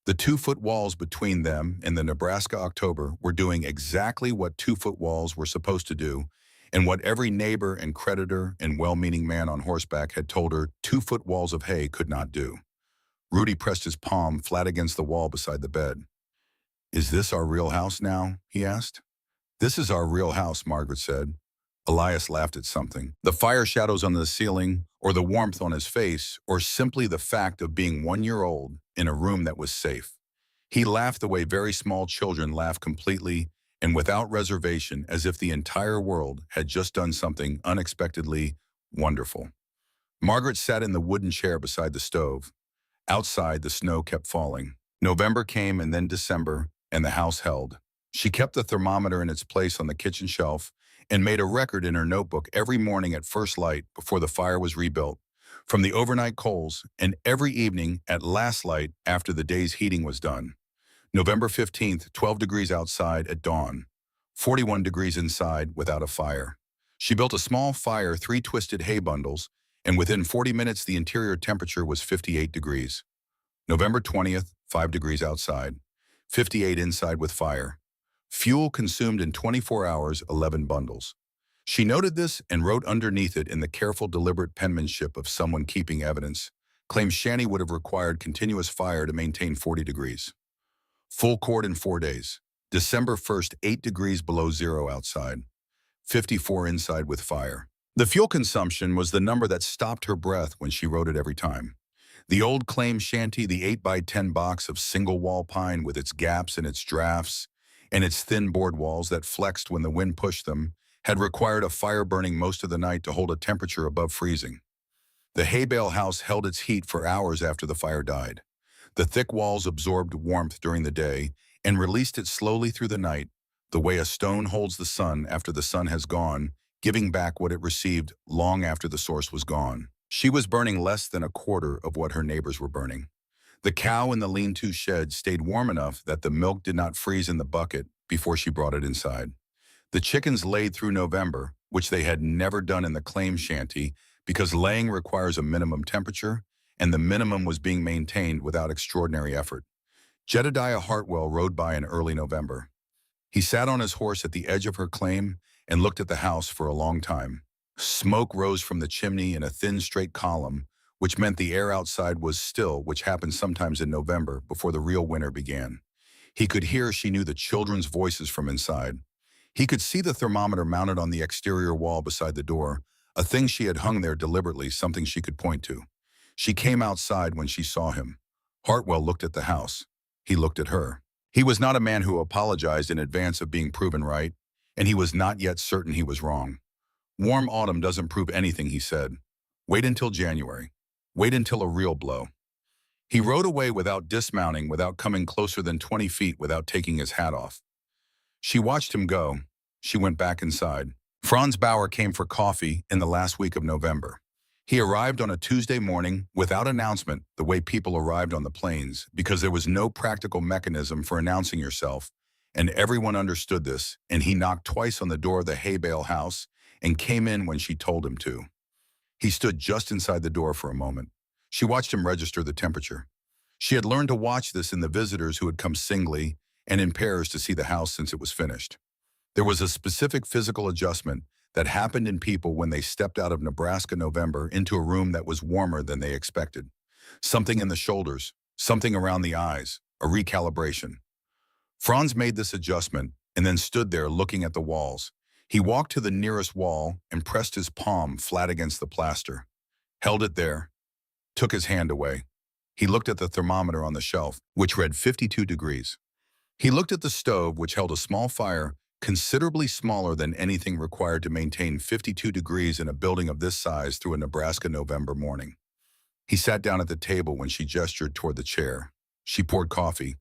The 2-foot walls between them and the Nebraska October were doing exactly what 2-foot walls were supposed to do, and what every neighbor and creditor and well-meaning man on horseback had told her 2-foot walls of hay could not do. Rudy pressed his palm flat against the wall beside the bed. Is this our real house now? He asked. This is our real house, Margaret said. Elias laughed at something. The fire shadows on the ceiling, or the warmth on his face, or simply the fact of being 1 year old in a room that was safe. He laughed the way very small children laugh, completely and without reservation, as if the entire world had just done something unexpectedly wonderful. Margaret sat in the wooden chair beside the stove. Outside, the snow kept falling. November came and then December, and the house held. She kept the thermometer in its place on the kitchen shelf and made a record in her notebook every morning at first light before the fire was rebuilt, from the overnight coals, and every evening at last light after the day's heating was done. November 15th, 12 degrees outside at dawn, 41 degrees inside without a fire. She built a small fire, 3 twisted hay bundles, and within 40 minutes the interior temperature was 58 degrees. November 20th, 5 degrees outside, 58 inside with fire. Fuel consumed in 24 hours, 11 bundles. She noted this and wrote underneath it in the careful, deliberate penmanship of someone keeping evidence, claims shanty would have required continuous fire to maintain 40 degrees. Full cord in 4 days. December 1st, 8 degrees below zero outside. 54 inside with fire. The fuel consumption was the number that stopped her breath when she wrote it every time. The old claim shanty, the 8 by 10 box of single-wall pine with its gaps and its drafts, and its thin board walls that flexed when the wind pushed them, had required a fire burning most of the night to hold a temperature above freezing. The hay bale house held its heat for hours after the fire died. The thick walls absorbed warmth during the day and released it slowly through the night, the way a stone holds the sun after the sun has gone, giving back what it received long after the source was gone. She was burning less than a quarter of what her neighbors were burning. The cow in the lean-to shed stayed warm enough that the milk did not freeze in the bucket before she brought it inside. The chickens laid through November, which they had never done in the claim shanty because laying requires a minimum temperature, and the minimum was being maintained without extraordinary effort. Jedediah Hartwell rode by in early November. He sat on his horse at the edge of her claim and looked at the house for a long time. Smoke rose from the chimney in a thin, straight column, which meant the air outside was still, which happened sometimes in November before the real winter began. He could hear, she knew, the children's voices from inside. He could see the thermometer mounted on the exterior wall beside the door, a thing she had hung there deliberately, something she could point to. She came outside when she saw him. Hartwell looked at the house. He looked at her. He was not a man who apologized in advance of being proven right, and he was not yet certain he was wrong. Warm autumn doesn't prove anything, he said. Wait until January. Wait until a real blow. He rode away without dismounting, without coming closer than 20 feet, without taking his hat off. She watched him go. She went back inside. Franz Bauer came for coffee in the last week of November. He arrived on a Tuesday morning without announcement, the way people arrived on the plains, because there was no practical mechanism for announcing yourself, and everyone understood this, and he knocked twice on the door of the hay bale house and came in when she told him to. He stood just inside the door for a moment. She watched him register the temperature. She had learned to watch this in the visitors who had come singly and in pairs to see the house since it was finished. There was a specific physical adjustment that happened in people when they stepped out of Nebraska November into a room that was warmer than they expected. Something in the shoulders, something around the eyes, a recalibration. Franz made this adjustment and then stood there looking at the walls. He walked to the nearest wall and pressed his palm flat against the plaster, held it there, took his hand away. He looked at the thermometer on the shelf, which read 52 degrees. He looked at the stove, which held a small fire considerably smaller than anything required to maintain 52 degrees in a building of this size through a Nebraska November morning. He sat down at the table when she gestured toward the chair. She poured coffee.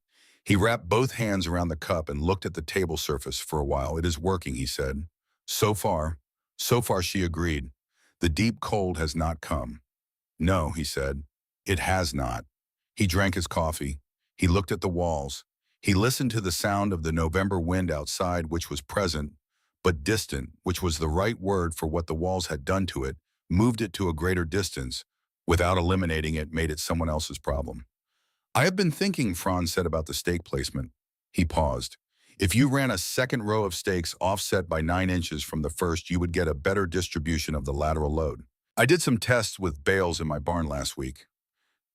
He wrapped both hands around the cup and looked at the table surface for a while. It is working, he said. So far, she agreed. The deep cold has not come. No, he said. It has not. He drank his coffee. He looked at the walls. He listened to the sound of the November wind outside, which was present, but distant, which was the right word for what the walls had done to it, moved it to a greater distance, without eliminating it, made it someone else's problem. I have been thinking, Franz said, about the stake placement. He paused. If you ran a second row of stakes offset by 9 inches from the first, you would get a better distribution of the lateral load. I did some tests with bales in my barn last week.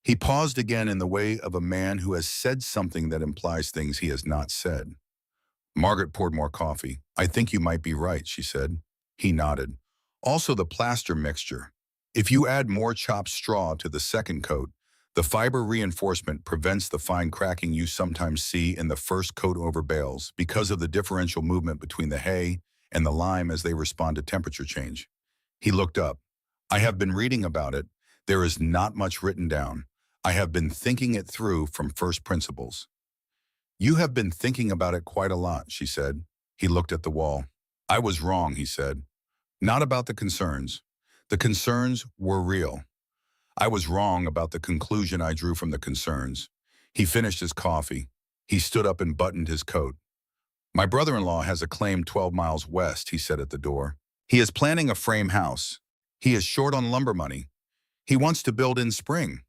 He paused again in the way of a man who has said something that implies things he has not said. Margaret poured more coffee. I think you might be right, she said. He nodded. Also the plaster mixture. If you add more chopped straw to the second coat, the fiber reinforcement prevents the fine cracking you sometimes see in the first coat over bales because of the differential movement between the hay and the lime as they respond to temperature change. He looked up. I have been reading about it. There is not much written down. I have been thinking it through from first principles. You have been thinking about it quite a lot, she said. He looked at the wall. I was wrong, he said. Not about the concerns. The concerns were real. I was wrong about the conclusion I drew from the concerns. He finished his coffee. He stood up and buttoned his coat. My brother-in-law has a claim 12 miles west, he said at the door. He is planning a frame house. He is short on lumber money. He wants to build in spring.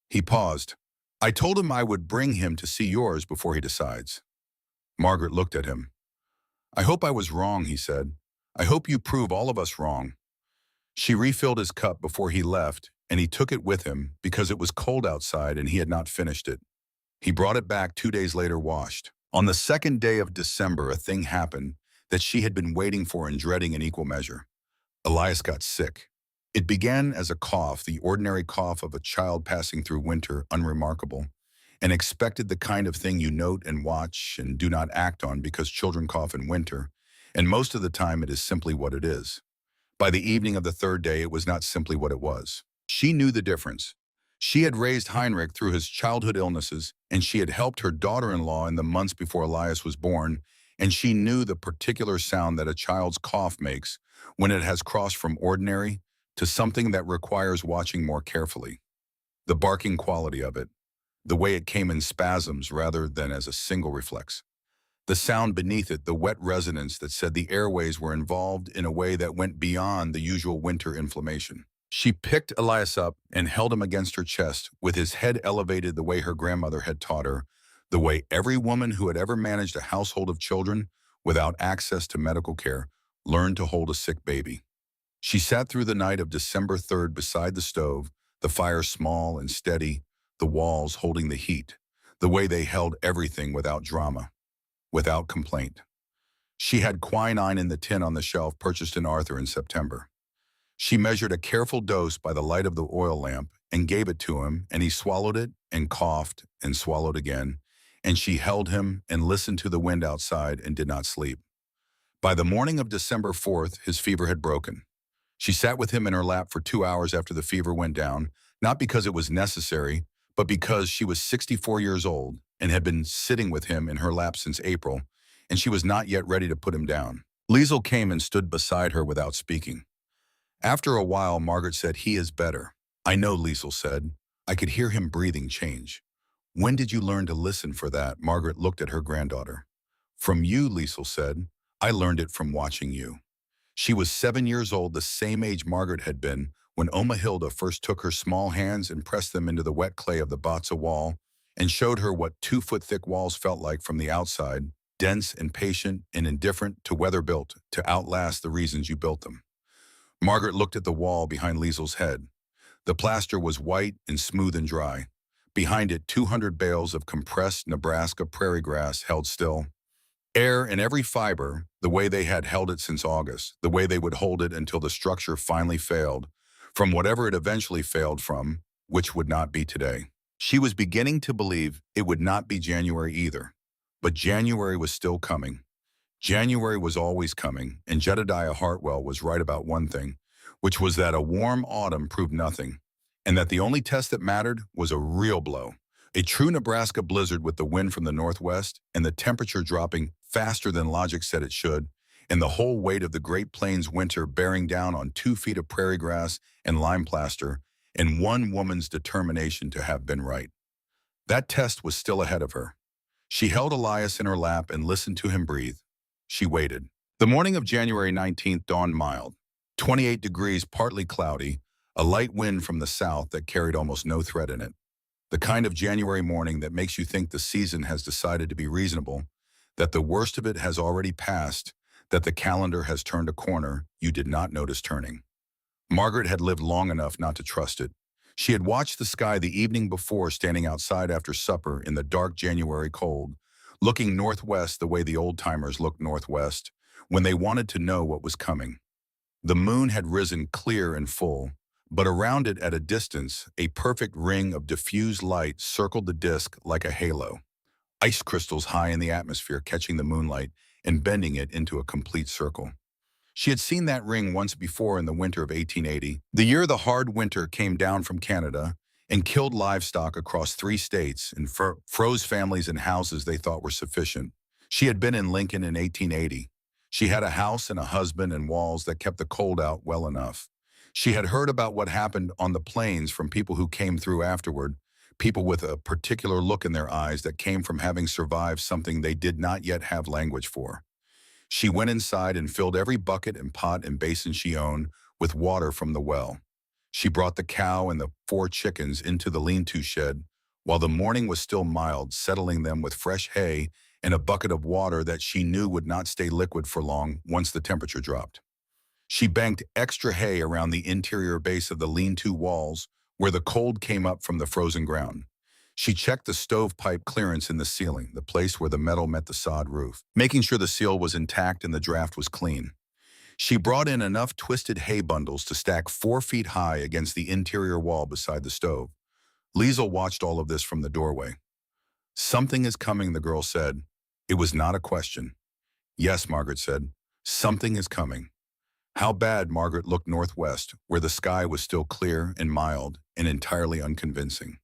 He paused. I told him I would bring him to see yours before he decides. Margaret looked at him. I hope I was wrong, he said. I hope you prove all of us wrong. She refilled his cup before he left, and he took it with him because it was cold outside and he had not finished it. He brought it back 2 days later washed. On the second day of December, a thing happened that she had been waiting for and dreading in equal measure. Elias got sick. It began as a cough, the ordinary cough of a child passing through winter, unremarkable, and expected the kind of thing you note and watch and do not act on because children cough in winter, and most of the time it is simply what it is. By the evening of the third day, it was not simply what it was. She knew the difference. She had raised Heinrich through his childhood illnesses, and she had helped her daughter-in-law in the months before Elias was born, and she knew the particular sound that a child's cough makes when it has crossed from ordinary to something that requires watching more carefully. The barking quality of it, the way it came in spasms rather than as a single reflex. The sound beneath it, the wet resonance that said the airways were involved in a way that went beyond the usual winter inflammation. She picked Elias up and held him against her chest, with his head elevated the way her grandmother had taught her, the way every woman who had ever managed a household of children without access to medical care learned to hold a sick baby. She sat through the night of December 3rd beside the stove, the fire small and steady, the walls holding the heat, the way they held everything without drama, without complaint. She had quinine in the tin on the shelf purchased in Arthur in September. She measured a careful dose by the light of the oil lamp and gave it to him, and he swallowed it and coughed and swallowed again, and she held him and listened to the wind outside and did not sleep. By the morning of December 4th, his fever had broken. She sat with him in her lap for 2 hours after the fever went down, not because it was necessary, but because she was 64 years old and had been sitting with him in her lap since April, and she was not yet ready to put him down. Liesel came and stood beside her without speaking. After a while, Margaret said, "He is better." "I know," Liesel said. I could hear him breathing change. "When did you learn to listen for that?" Margaret looked at her granddaughter. "From you," Liesel said. "I learned it from watching you." She was 7 years old, the same age Margaret had been, when Oma Hilda first took her small hands and pressed them into the wet clay of the Batza wall and showed her what 2-foot-thick walls felt like from the outside, dense and patient and indifferent to weather built, to outlast the reasons you built them. Margaret looked at the wall behind Liesel's head. The plaster was white and smooth and dry. Behind it, 200 bales of compressed Nebraska prairie grass held still. Air in every fiber, the way they had held it since August, the way they would hold it until the structure finally failed, from whatever it eventually failed from, which would not be today. She was beginning to believe it would not be January either. But January was still coming. January was always coming, and Jedediah Hartwell was right about one thing, which was that a warm autumn proved nothing, and that the only test that mattered was a real blow. A true Nebraska blizzard with the wind from the northwest and the temperature dropping faster than logic said it should, and the whole weight of the Great Plains winter bearing down on 2 feet of prairie grass and lime plaster, and one woman's determination to have been right. That test was still ahead of her. She held Elias in her lap and listened to him breathe. She waited. The morning of January 19th dawned mild. 28 degrees, partly cloudy, a light wind from the south that carried almost no threat in it. The kind of January morning that makes you think the season has decided to be reasonable, that the worst of it has already passed, that the calendar has turned a corner you did not notice turning. Margaret had lived long enough not to trust it. She had watched the sky the evening before standing outside after supper in the dark January cold, looking northwest the way the old-timers looked northwest when they wanted to know what was coming. The moon had risen clear and full, but around it at a distance, a perfect ring of diffused light circled the disk like a halo. Ice crystals high in the atmosphere catching the moonlight and bending it into a complete circle. She had seen that ring once before in the winter of 1880, the year the hard winter came down from Canada and killed livestock across 3 states and froze families in houses they thought were sufficient. She had been in Lincoln in 1880. She had a house and a husband and walls that kept the cold out well enough. She had heard about what happened on the plains from people who came through afterward, people with a particular look in their eyes that came from having survived something they did not yet have language for. She went inside and filled every bucket and pot and basin she owned with water from the well. She brought the cow and the 4 chickens into the lean-to shed while the morning was still mild, settling them with fresh hay and a bucket of water that she knew would not stay liquid for long once the temperature dropped. She banked extra hay around the interior base of the lean-to walls where the cold came up from the frozen ground. She checked the stovepipe clearance in the ceiling, the place where the metal met the sod roof, making sure the seal was intact and the draft was clean. She brought in enough twisted hay bundles to stack 4 feet high against the interior wall beside the stove. Liesel watched all of this from the doorway. "Something is coming," the girl said. It was not a question. "Yes," Margaret said. "Something is coming." How bad? Margaret looked northwest, where the sky was still clear and mild and entirely unconvincing.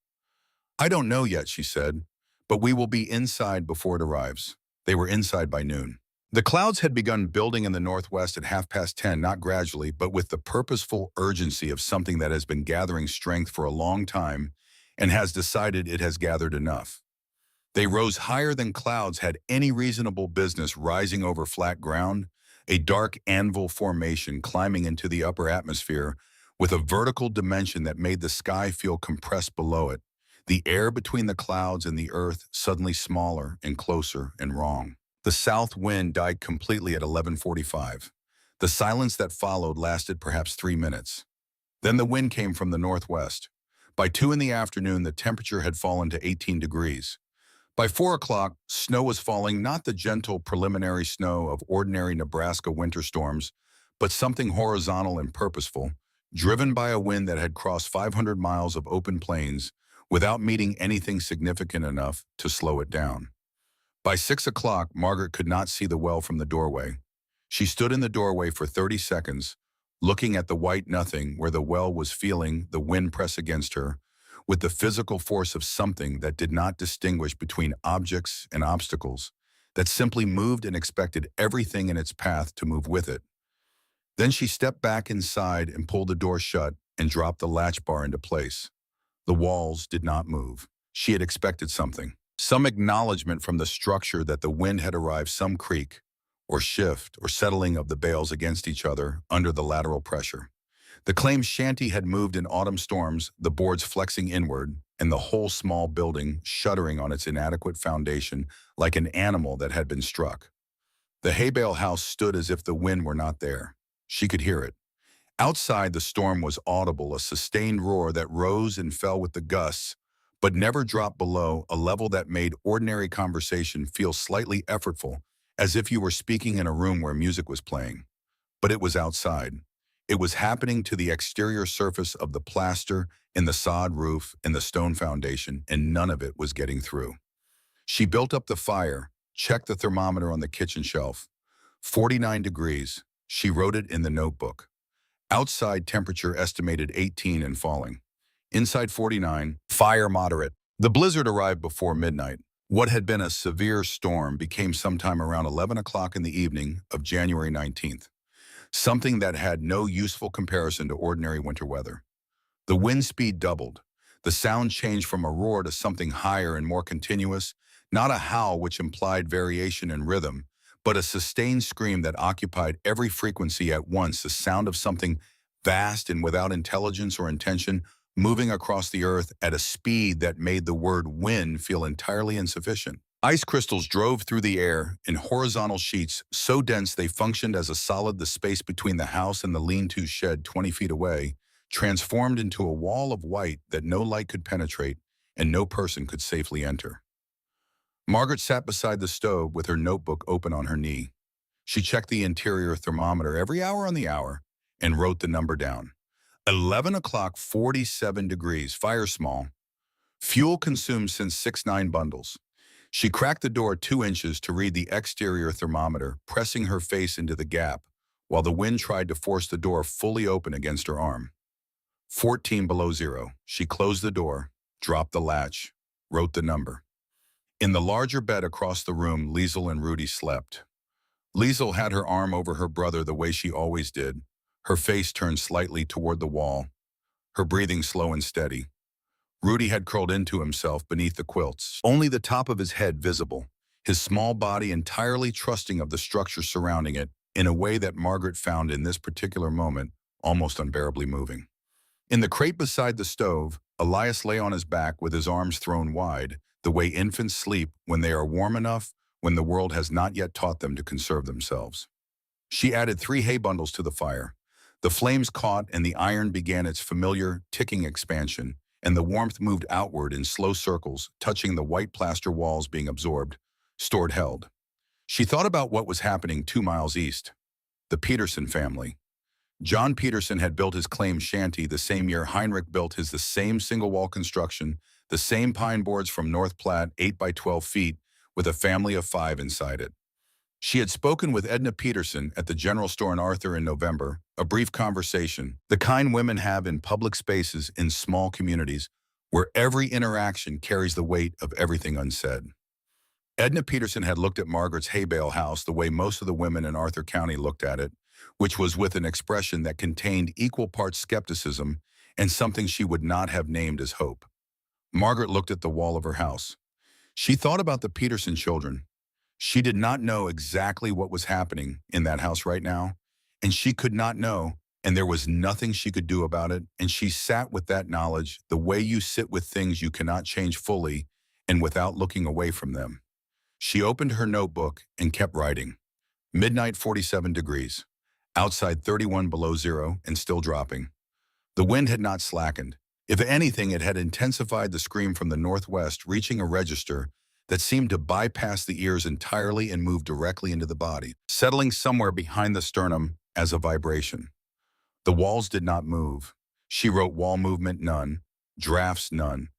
"I don't know yet," she said, "but we will be inside before it arrives." They were inside by noon. The clouds had begun building in the northwest at 10:30, not gradually, but with the purposeful urgency of something that has been gathering strength for a long time and has decided it has gathered enough. They rose higher than clouds had any reasonable business rising over flat ground, a dark anvil formation climbing into the upper atmosphere with a vertical dimension that made the sky feel compressed below it, the air between the clouds and the earth suddenly smaller and closer and wrong. The south wind died completely at 11:45. The silence that followed lasted perhaps 3 minutes. Then the wind came from the northwest. By 2 in the afternoon, the temperature had fallen to 18 degrees. By 4 o'clock, snow was falling, not the gentle preliminary snow of ordinary Nebraska winter storms, but something horizontal and purposeful, driven by a wind that had crossed 500 miles of open plains without meeting anything significant enough to slow it down. By 6 o'clock, Margaret could not see the well from the doorway. She stood in the doorway for 30 seconds, looking at the white nothing where the well was, feeling the wind press against her, with the physical force of something that did not distinguish between objects and obstacles, that simply moved and expected everything in its path to move with it. Then she stepped back inside and pulled the door shut and dropped the latch bar into place. The walls did not move. She had expected something, some acknowledgement from the structure that the wind had arrived, some creak or shift or settling of the bales against each other under the lateral pressure. The claimed shanty had moved in autumn storms, the boards flexing inward, and the whole small building shuddering on its inadequate foundation like an animal that had been struck. The hay bale house stood as if the wind were not there. She could hear it. Outside, the storm was audible, a sustained roar that rose and fell with the gusts, but never dropped below a level that made ordinary conversation feel slightly effortful, as if you were speaking in a room where music was playing. But it was outside. It was happening to the exterior surface of the plaster and the sod roof and the stone foundation, and none of it was getting through. She built up the fire, checked the thermometer on the kitchen shelf. 49 degrees. She wrote it in the notebook. Outside temperature estimated 18 and falling. Inside 49, fire moderate. The blizzard arrived before midnight. What had been a severe storm became sometime around 11 o'clock in the evening of January 19th. Something that had no useful comparison to ordinary winter weather. The wind speed doubled. The sound changed from a roar to something higher and more continuous, not a howl which implied variation in rhythm, but a sustained scream that occupied every frequency at once, the sound of something vast and without intelligence or intention, moving across the earth at a speed that made the word wind feel entirely insufficient. Ice crystals drove through the air in horizontal sheets so dense they functioned as a solid. The space between the house and the lean-to shed 20 feet away transformed into a wall of white that no light could penetrate and no person could safely enter. Margaret sat beside the stove with her notebook open on her knee. She checked the interior thermometer every hour on the hour and wrote the number down. 11 o'clock, 47 degrees, fire small. Fuel consumed since 6-9 bundles. She cracked the door 2 inches to read the exterior thermometer, pressing her face into the gap, while the wind tried to force the door fully open against her arm. 14 below zero. She closed the door, dropped the latch, wrote the number. In the larger bed across the room, Liesel and Rudy slept. Liesel had her arm over her brother the way she always did, her face turned slightly toward the wall, her breathing slow and steady. Rudy had curled into himself beneath the quilts, only the top of his head visible, his small body entirely trusting of the structure surrounding it in a way that Margaret found in this particular moment almost unbearably moving. In the crate beside the stove, Elias lay on his back with his arms thrown wide, the way infants sleep when they are warm enough, when the world has not yet taught them to conserve themselves. She added 3 hay bundles to the fire. The flames caught and the iron began its familiar ticking expansion, and the warmth moved outward in slow circles, touching the white plaster walls being absorbed, stored held. She thought about what was happening 2 miles east. The Peterson family. John Peterson had built his claim shanty the same year Heinrich built his, the same single-wall construction, the same pine boards from North Platte, 8 by 12 feet, with a family of 5 inside it. She had spoken with Edna Peterson at the general store in Arthur in November, a brief conversation, the kind women have in public spaces in small communities, where every interaction carries the weight of everything unsaid. Edna Peterson had looked at Margaret's hay bale house the way most of the women in Arthur County looked at it, which was with an expression that contained equal parts skepticism and something she would not have named as hope. Margaret looked at the wall of her house. She thought about the Peterson children. She did not know exactly what was happening in that house right now, and she could not know, and there was nothing she could do about it, and she sat with that knowledge the way you sit with things you cannot change fully and without looking away from them. She opened her notebook and kept writing. Midnight, 47 degrees. Outside 31 below zero and still dropping. The wind had not slackened. If anything, it had intensified the scream from the northwest, reaching a register that seemed to bypass the ears entirely and move directly into the body, settling somewhere behind the sternum as a vibration. The walls did not move. She wrote wall movement none, drafts none,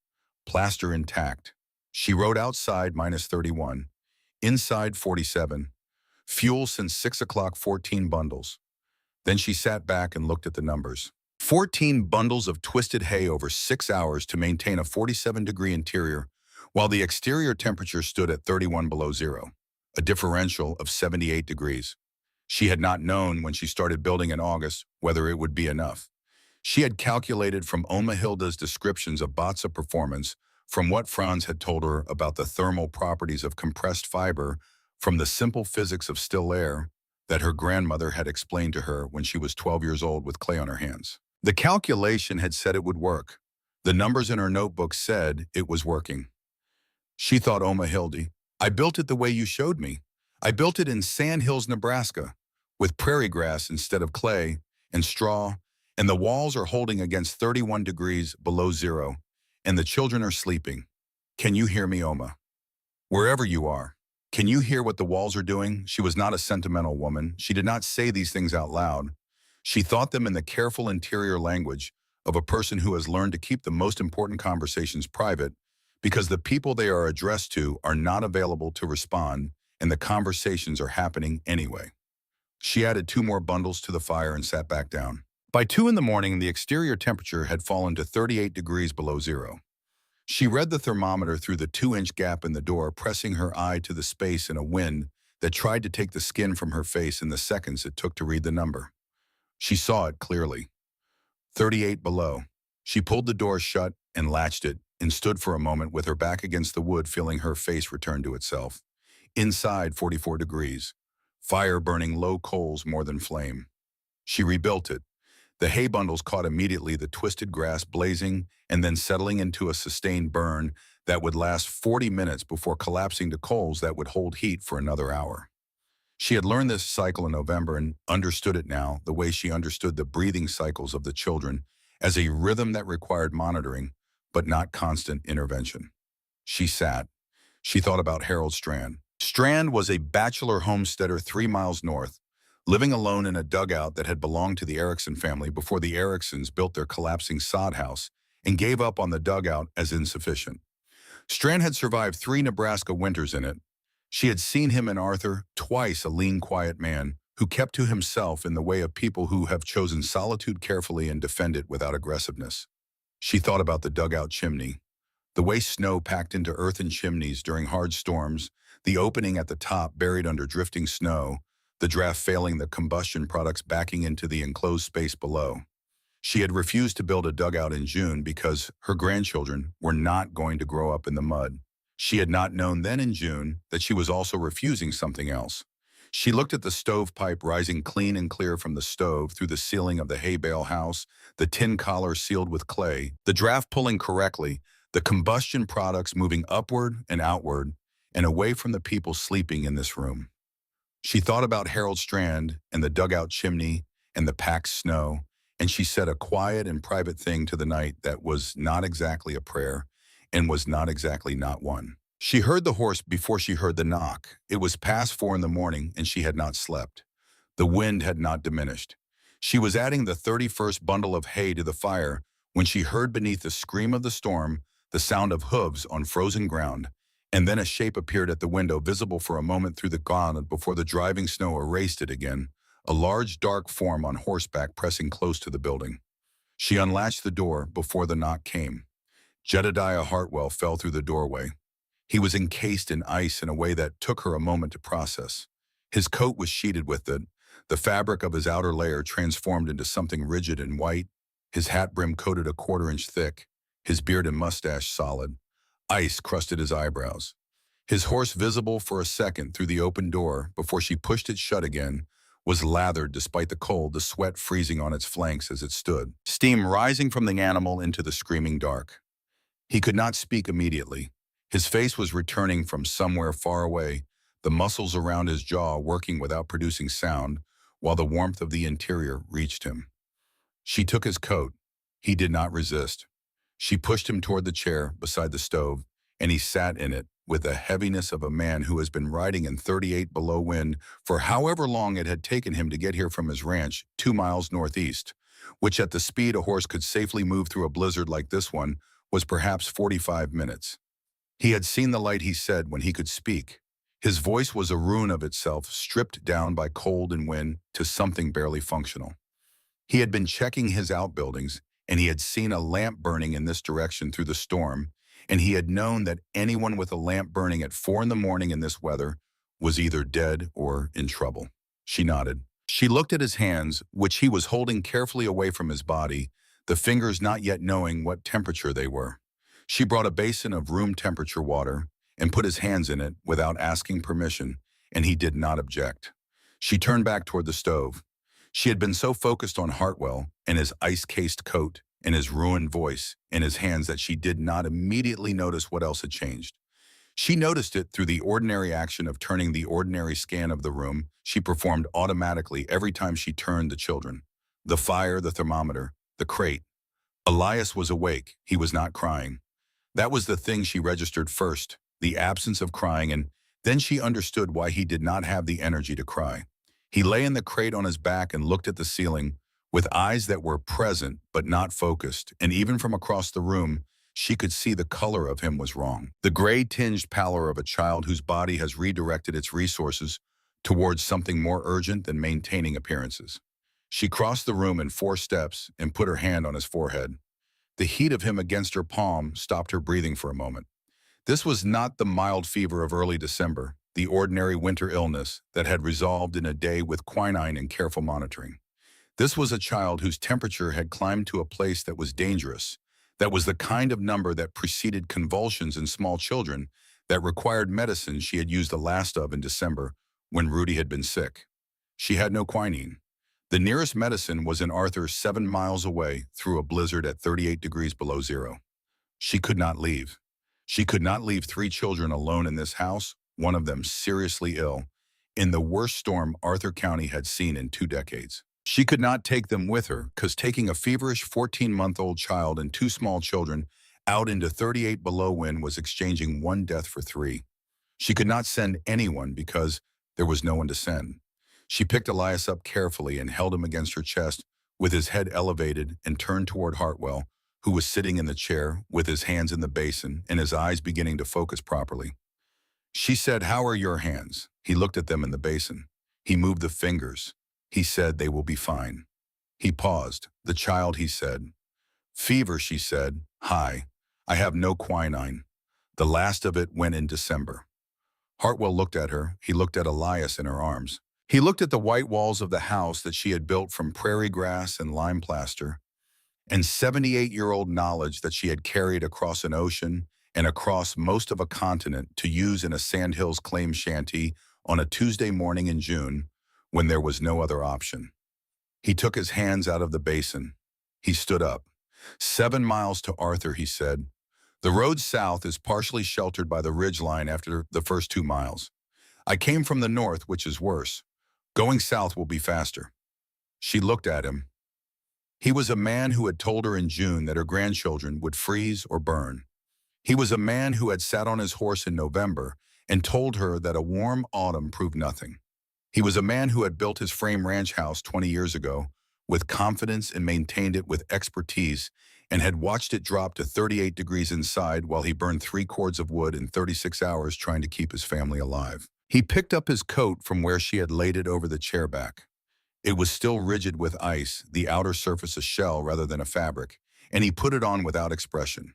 plaster intact. She wrote outside -31, inside 47, fuel since 6 o'clock 14 bundles. Then she sat back and looked at the numbers. 14 bundles of twisted hay over 6 hours to maintain a 47-degree interior, while the exterior temperature stood at 31 below zero, a differential of 78 degrees. She had not known when she started building in August whether it would be enough. She had calculated from Oma Hilda's descriptions of Batza performance, from what Franz had told her about the thermal properties of compressed fiber, from the simple physics of still air, that her grandmother had explained to her when she was 12 years old with clay on her hands. The calculation had said it would work. The numbers in her notebook said it was working. She thought, Oma Hildy, I built it the way you showed me. I built it in Sand Hills, Nebraska, with prairie grass instead of clay and straw, and the walls are holding against 31 degrees below zero, and the children are sleeping. Can you hear me, Oma? Wherever you are. Can you hear what the walls are doing? She was not a sentimental woman. She did not say these things out loud. She thought them in the careful interior language of a person who has learned to keep the most important conversations private because the people they are addressed to are not available to respond and the conversations are happening anyway. She added 2 more bundles to the fire and sat back down. By 2 in the morning, the exterior temperature had fallen to 38 degrees below zero. She read the thermometer through the 2-inch gap in the door, pressing her eye to the space in a wind that tried to take the skin from her face in the seconds it took to read the number. She saw it clearly. 38 below. She pulled the door shut and latched it and stood for a moment with her back against the wood, feeling her face return to itself. Inside 44 degrees. Fire burning low coals more than flame. She rebuilt it. The hay bundles caught immediately, the twisted grass blazing and then settling into a sustained burn that would last 40 minutes before collapsing to coals that would hold heat for another hour. She had learned this cycle in November and understood it now the way she understood the breathing cycles of the children, as a rhythm that required monitoring, but not constant intervention. She sat. She thought about Harold Strand. Strand was a bachelor homesteader 3 miles north, living alone in a dugout that had belonged to the Erickson family before the Ericksons built their collapsing sod house and gave up on the dugout as insufficient. Strand had survived 3 Nebraska winters in it. She had seen him in Arthur, twice a lean, quiet man who kept to himself in the way of people who have chosen solitude carefully and defend it without aggressiveness. She thought about the dugout chimney, the way snow packed into earthen chimneys during hard storms, the opening at the top buried under drifting snow, the draft failing, the combustion products backing into the enclosed space below. She had refused to build a dugout in June because her grandchildren were not going to grow up in the mud. She had not known then in June that she was also refusing something else. She looked at the stovepipe rising clean and clear from the stove through the ceiling of the hay bale house, the tin collar sealed with clay, the draft pulling correctly, the combustion products moving upward and outward and away from the people sleeping in this room. She thought about Harold Strand and the dugout chimney and the packed snow and she said a quiet and private thing to the night that was not exactly a prayer and was not exactly not one. She heard the horse before she heard the knock. It was past 4 in the morning and she had not slept. The wind had not diminished. She was adding the 31st bundle of hay to the fire when she heard beneath the scream of the storm the sound of hooves on frozen ground, and then a shape appeared at the window, visible for a moment through the gauntlet before the driving snow erased it again, a large dark form on horseback pressing close to the building. She unlatched the door before the knock came. Jedediah Hartwell fell through the doorway. He was encased in ice in a way that took her a moment to process. His coat was sheeted with it, the fabric of his outer layer transformed into something rigid and white, his hat brim coated a quarter-inch thick, his beard and mustache solid. Ice crusted his eyebrows. His horse, visible for a second through the open door before she pushed it shut again, was lathered despite the cold, the sweat freezing on its flanks as it stood, steam rising from the animal into the screaming dark. He could not speak immediately. His face was returning from somewhere far away, the muscles around his jaw working without producing sound, while the warmth of the interior reached him. She took his coat. He did not resist. She pushed him toward the chair beside the stove, and he sat in it with the heaviness of a man who has been riding in 38 below wind for however long it had taken him to get here from his ranch 2 miles northeast, which at the speed a horse could safely move through a blizzard like this one was perhaps 45 minutes. He had seen the light, he said, when he could speak. His voice was a ruin of itself, stripped down by cold and wind to something barely functional. He had been checking his outbuildings, and he had seen a lamp burning in this direction through the storm, and he had known that anyone with a lamp burning at 4 in the morning in this weather was either dead or in trouble. She nodded. She looked at his hands, which he was holding carefully away from his body, the fingers not yet knowing what temperature they were. She brought a basin of room temperature water and put his hands in it without asking permission, and he did not object. She turned back toward the stove. She had been so focused on Hartwell and his ice-cased coat and his ruined voice and his hands that she did not immediately notice what else had changed. She noticed it through the ordinary action of turning the ordinary scan of the room she performed automatically every time she turned the children. The fire, the thermometer, the crate. Elias was awake. He was not crying. That was the thing she registered first, the absence of crying, and then she understood why he did not have the energy to cry. He lay in the crate on his back and looked at the ceiling with eyes that were present but not focused, and even from across the room, she could see the color of him was wrong. The gray-tinged pallor of a child whose body has redirected its resources towards something more urgent than maintaining appearances. She crossed the room in 4 steps and put her hand on his forehead. The heat of him against her palm stopped her breathing for a moment. This was not the mild fever of early December, the ordinary winter illness that had resolved in a day with quinine and careful monitoring. This was a child whose temperature had climbed to a place that was dangerous, that was the kind of number that preceded convulsions in small children, that required medicine she had used the last of in December when Rudy had been sick. She had no quinine. The nearest medicine was in Arthur 7 miles away through a blizzard at 38 degrees below zero. She could not leave. She could not leave 3 children alone in this house, one of them seriously ill, in the worst storm Arthur County had seen in 2 decades. She could not take them with her, because taking a feverish 14-month-old child and 2 small children out into 38 below wind was exchanging 1 death for 3. She could not send anyone because there was no one to send. She picked Elias up carefully and held him against her chest with his head elevated and turned toward Hartwell, who was sitting in the chair with his hands in the basin and his eyes beginning to focus properly. She said, "How are your hands?" He looked at them in the basin. He moved the fingers. He said, "They will be fine." He paused. "The child," he said. "Fever," she said. "High. I have no quinine. The last of it went in December." Hartwell looked at her. He looked at Elias in her arms. He looked at the white walls of the house that she had built from prairie grass and lime plaster, and 78-year-old knowledge that she had carried across an ocean and across most of a continent to use in a Sandhills claim shanty on a Tuesday morning in June when there was no other option. He took his hands out of the basin. He stood up. 7 miles to Arthur, he said. The road south is partially sheltered by the ridge line after the first 2 miles. I came from the north, which is worse. Going south will be faster. She looked at him. He was a man who had told her in June that her grandchildren would freeze or burn. He was a man who had sat on his horse in November and told her that a warm autumn proved nothing. He was a man who had built his frame ranch house 20 years ago with confidence and maintained it with expertise and had watched it drop to 38 degrees inside while he burned 3 cords of wood in 36 hours trying to keep his family alive. He picked up his coat from where she had laid it over the chair back. It was still rigid with ice, the outer surface a shell rather than a fabric, and he put it on without expression.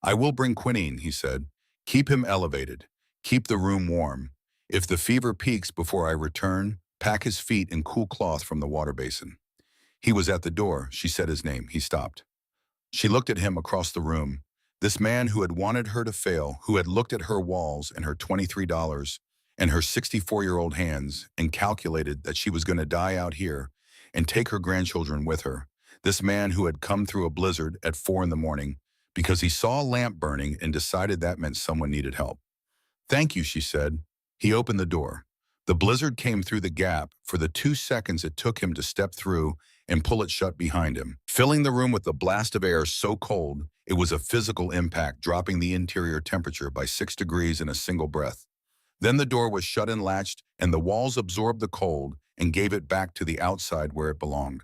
"I will bring quinine," he said. "Keep him elevated. Keep the room warm. If the fever peaks before I return, pack his feet in cool cloth from the water basin." He was at the door. She said his name. He stopped. She looked at him across the room. This man who had wanted her to fail, who had looked at her walls and her $23 and her 64-year-old hands and calculated that she was going to die out here and take her grandchildren with her. This man who had come through a blizzard at 4 in the morning because he saw a lamp burning and decided that meant someone needed help. "Thank you," she said. He opened the door. The blizzard came through the gap for the 2 seconds it took him to step through and pull it shut behind him, filling the room with a blast of air so cold it was a physical impact, dropping the interior temperature by 6 degrees in a single breath. Then the door was shut and latched, and the walls absorbed the cold and gave it back to the outside where it belonged.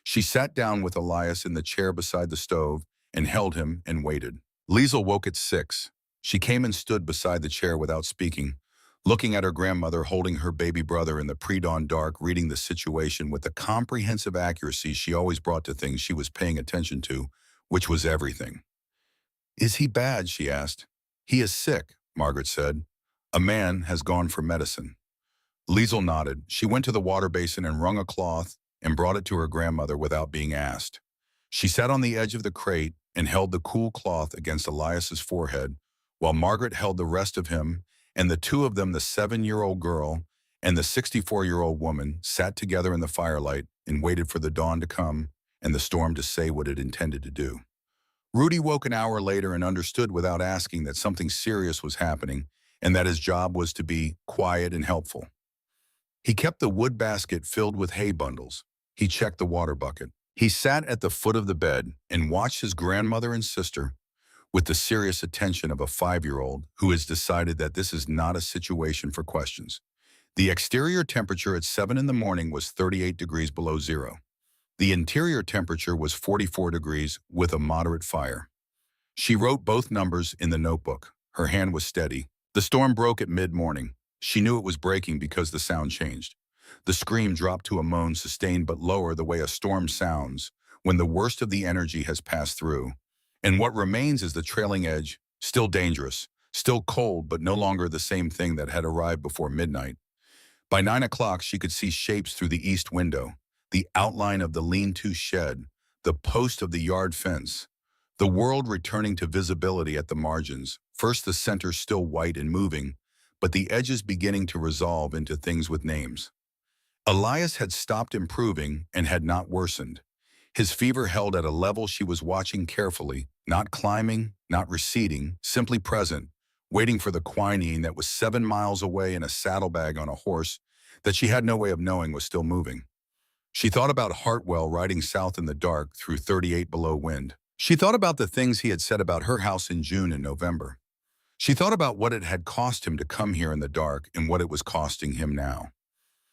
She sat down with Elias in the chair beside the stove and held him and waited. Liesel woke at 6. She came and stood beside the chair without speaking, looking at her grandmother holding her baby brother in the pre-dawn dark, reading the situation with the comprehensive accuracy she always brought to things she was paying attention to, which was everything. "Is he bad?" she asked. "He is sick," Margaret said. "A man has gone for medicine." Liesel nodded. She went to the water basin and wrung a cloth and brought it to her grandmother without being asked. She sat on the edge of the crate and held the cool cloth against Elias's forehead, while Margaret held the rest of him, and the two of them, the 7-year-old girl and the 64-year-old woman, sat together in the firelight and waited for the dawn to come and the storm to say what it intended to do. Rudy woke an hour later and understood without asking that something serious was happening and that his job was to be quiet and helpful. He kept the wood basket filled with hay bundles. He checked the water bucket. He sat at the foot of the bed and watched his grandmother and sister with the serious attention of a 5-year-old who has decided that this is not a situation for questions. The exterior temperature at 7 in the morning was 38 degrees below zero. The interior temperature was 44 degrees with a moderate fire. She wrote both numbers in the notebook. Her hand was steady. The storm broke at mid-morning. She knew it was breaking because the sound changed. The scream dropped to a moan, sustained but lower, the way a storm sounds when the worst of the energy has passed through. And what remains is the trailing edge, still dangerous, still cold, but no longer the same thing that had arrived before midnight. By 9 o'clock, she could see shapes through the east window, the outline of the lean-to shed, the post of the yard fence, the world returning to visibility at the margins, first the center still white and moving, but the edges beginning to resolve into things with names. Elias had stopped improving and had not worsened. His fever held at a level she was watching carefully, not climbing, not receding, simply present, waiting for the quinine that was 7 miles away in a saddlebag on a horse that she had no way of knowing was still moving. She thought about Hartwell riding south in the dark through 38 below wind. She thought about the things he had said about her house in June and November. She thought about what it had cost him to come here in the dark and what it was costing him now.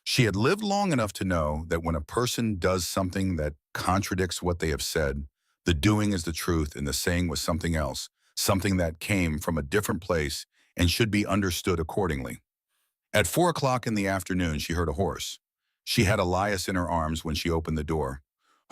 She had lived long enough to know that when a person does something that contradicts what they have said, the doing is the truth and the saying was something else, something that came from a different place and should be understood accordingly. At 4 o'clock in the afternoon, she heard a horse. She had Elias in her arms when she opened the door.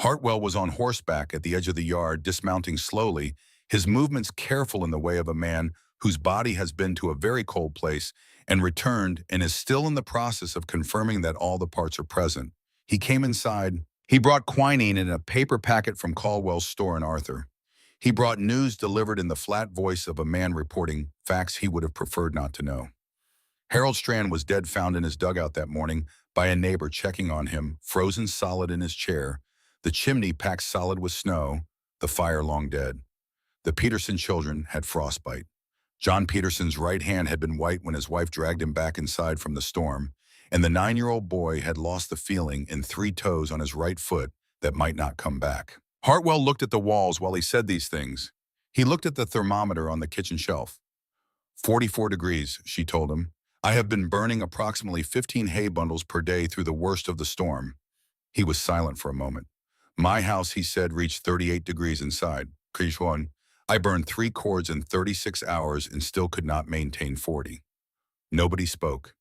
Hartwell was on horseback at the edge of the yard, dismounting slowly, his movements careful in the way of a man whose body has been to a very cold place and returned and is still in the process of confirming that all the parts are present. He came inside. He brought quinine in a paper packet from Caldwell's store in Arthur. He brought news delivered in the flat voice of a man reporting facts he would have preferred not to know. Harold Strand was dead, found in his dugout that morning by a neighbor checking on him, frozen solid in his chair, the chimney packed solid with snow, the fire long dead. The Peterson children had frostbite. John Peterson's right hand had been white when his wife dragged him back inside from the storm, and the 9-year-old boy had lost the feeling in 3 toes on his right foot that might not come back. Hartwell looked at the walls while he said these things. He looked at the thermometer on the kitchen shelf. 44 degrees, she told him. I have been burning approximately 15 hay bundles per day through the worst of the storm. He was silent for a moment. My house, he said, reached 38 degrees inside. Kishwan, I burned 3 cords in 36 hours and still could not maintain 40. Nobody spoke.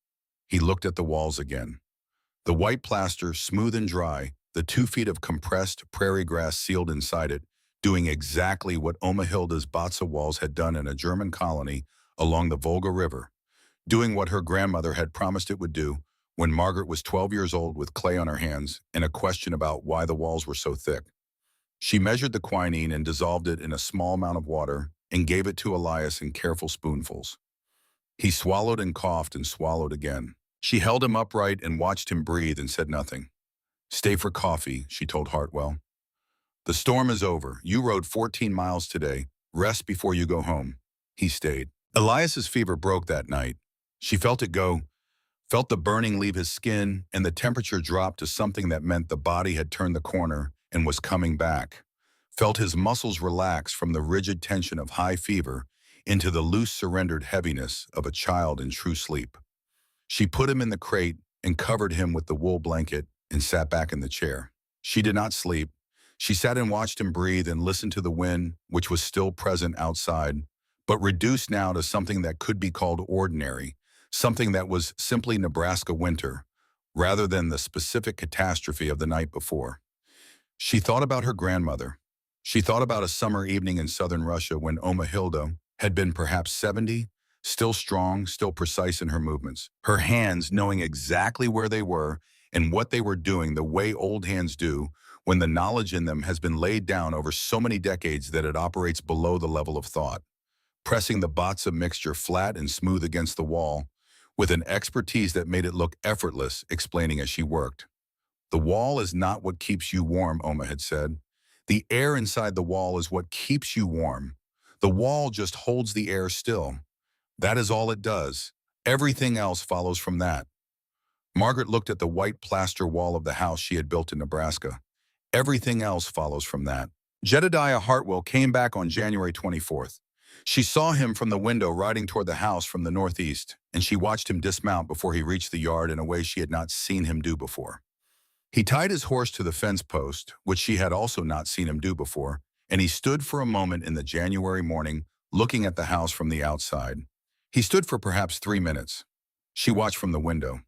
He looked at the walls again. The white plaster, smooth and dry, the 2 feet of compressed prairie grass sealed inside it, doing exactly what Omahilda's Batza walls had done in a German colony along the Volga River, doing what her grandmother had promised it would do when Margaret was 12 years old with clay on her hands and a question about why the walls were so thick. She measured the quinine and dissolved it in a small amount of water and gave it to Elias in careful spoonfuls. He swallowed and coughed and swallowed again. She held him upright and watched him breathe and said nothing. Stay for coffee, she told Hartwell. The storm is over. You rode 14 miles today. Rest before you go home. He stayed. Elias's fever broke that night. She felt it go, felt the burning leave his skin, and the temperature drop to something that meant the body had turned the corner and was coming back. Felt his muscles relax from the rigid tension of high fever into the loose surrendered heaviness of a child in true sleep. She put him in the crate and covered him with the wool blanket and sat back in the chair. She did not sleep. She sat and watched him breathe and listened to the wind, which was still present outside, but reduced now to something that could be called ordinary, something that was simply Nebraska winter, rather than the specific catastrophe of the night before. She thought about her grandmother. She thought about a summer evening in southern Russia when Omahilda had been perhaps 70, still strong, still precise in her movements, her hands knowing exactly where they were and what they were doing the way old hands do when the knowledge in them has been laid down over so many decades that it operates below the level of thought, pressing the Batza mixture flat and smooth against the wall with an expertise that made it look effortless, explaining as she worked. The wall is not what keeps you warm, Oma had said. The air inside the wall is what keeps you warm. The wall just holds the air still. That is all it does. Everything else follows from that. Margaret looked at the white plaster wall of the house she had built in Nebraska. Everything else follows from that. Jedediah Hartwell came back on January 24th. She saw him from the window riding toward the house from the northeast, and she watched him dismount before he reached the yard in a way she had not seen him do before. He tied his horse to the fence post, which she had also not seen him do before, and he stood for a moment in the January morning, looking at the house from the outside. He stood for perhaps 3 minutes. She watched from the window.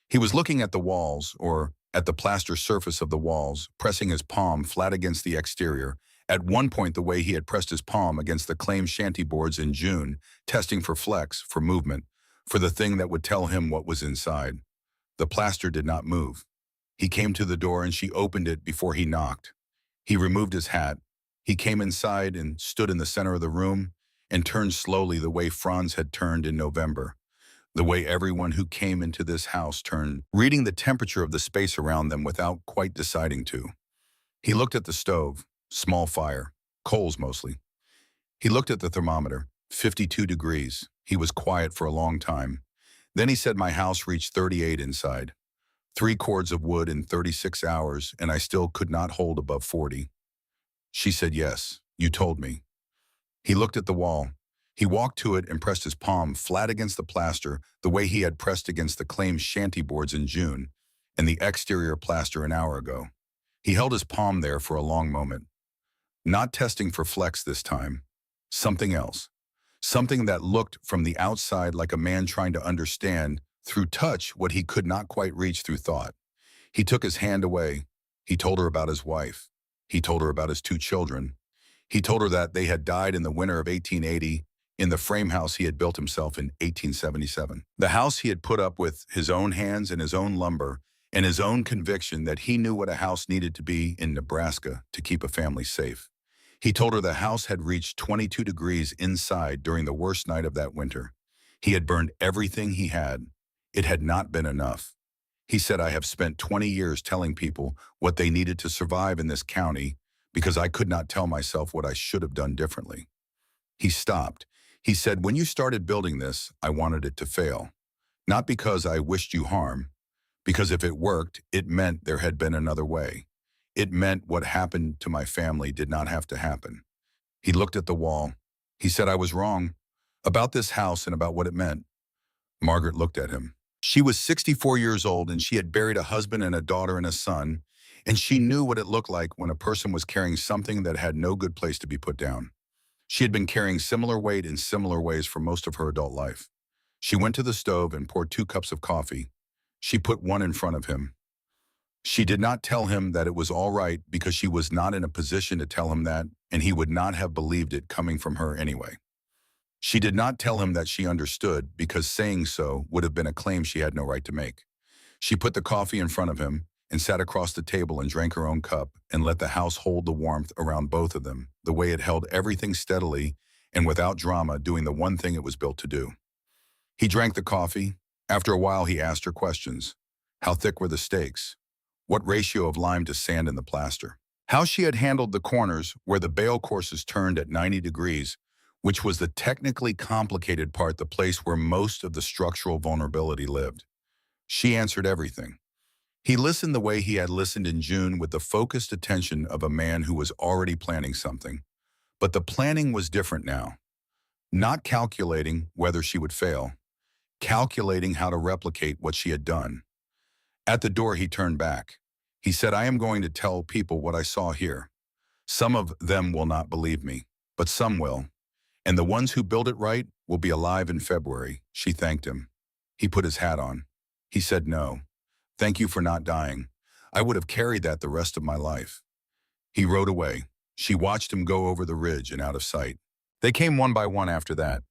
He was looking at the walls, or at the plaster surface of the walls, pressing his palm flat against the exterior, at one point the way he had pressed his palm against the claim shanty boards in June, testing for flex, for movement, for the thing that would tell him what was inside. The plaster did not move. He came to the door and she opened it before he knocked. He removed his hat. He came inside and stood in the center of the room and turned slowly the way Franz had turned in November, the way everyone who came into this house turned, reading the temperature of the space around them without quite deciding to. He looked at the stove, small fire, coals mostly. He looked at the thermometer, 52 degrees. He was quiet for a long time. Then he said, my house reached 38 inside. 3 cords of wood in 36 hours, and I still could not hold above 40. She said, yes, you told me. He looked at the wall. He walked to it and pressed his palm flat against the plaster the way he had pressed against the claim shanty boards in June and the exterior plaster an hour ago. He held his palm there for a long moment. Not testing for flex this time. Something else. Something that looked from the outside like a man trying to understand through touch what he could not quite reach through thought. He took his hand away. He told her about his wife. He told her about his 2 children. He told her that they had died in the winter of 1880 in the frame house he had built himself in 1877. The house he had put up with his own hands and his own lumber and his own conviction that he knew what a house needed to be in Nebraska to keep a family safe. He told her the house had reached 22 degrees inside during the worst night of that winter. He had burned everything he had. It had not been enough. He said, I have spent 20 years telling people what they needed to survive in this county because I could not tell myself what I should have done differently. He stopped. He said, when you started building this, I wanted it to fail. Not because I wished you harm, because if it worked, it meant there had been another way. It meant what happened to my family did not have to happen. He looked at the wall. He said I was wrong about this house and about what it meant. Margaret looked at him. She was 64 years old and she had buried a husband and a daughter and a son, and she knew what it looked like when a person was carrying something that had no good place to be put down. She had been carrying similar weight in similar ways for most of her adult life. She went to the stove and poured 2 cups of coffee. She put one in front of him. She did not tell him that it was all right because she was not in a position to tell him that, and he would not have believed it coming from her anyway. She did not tell him that she understood because saying so would have been a claim she had no right to make. She put the coffee in front of him and sat across the table and drank her own cup and let the house hold the warmth around both of them, the way it held everything steadily and without drama, doing the one thing it was built to do. He drank the coffee. After a while, he asked her questions. How thick were the stakes? What ratio of lime to sand in the plaster? How she had handled the corners where the bale courses turned at 90 degrees, which was the technically complicated part, the place where most of the structural vulnerability lived. She answered everything. He listened the way he had listened in June, with the focused attention of a man who was already planning something. But the planning was different now. Not calculating whether she would fail, calculating how to replicate what she had done. At the door, he turned back. He said, I am going to tell people what I saw here. Some of them will not believe me, but some will. And the ones who build it right will be alive in February. She thanked him. He put his hat on. He said, no. Thank you for not dying. I would have carried that the rest of my life. He rode away. She watched him go over the ridge and out of sight. They came one by one after that.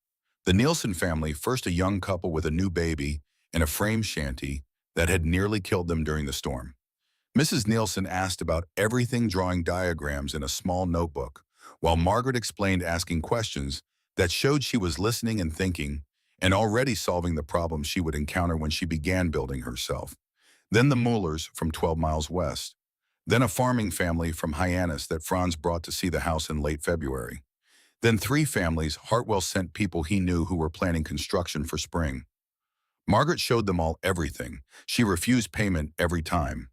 The Nielsen family, first a young couple with a new baby in a frame shanty that had nearly killed them during the storm. Mrs. Nielsen asked about everything, drawing diagrams in a small notebook, while Margaret explained, asking questions that showed she was listening and thinking, and already solving the problems she would encounter when she began building herself. Then the Muellers from 12 miles west. Then a farming family from Hyannis that Franz brought to see the house in late February. Then 3 families Hartwell sent people he knew who were planning construction for spring. Margaret showed them all everything. She refused payment every time.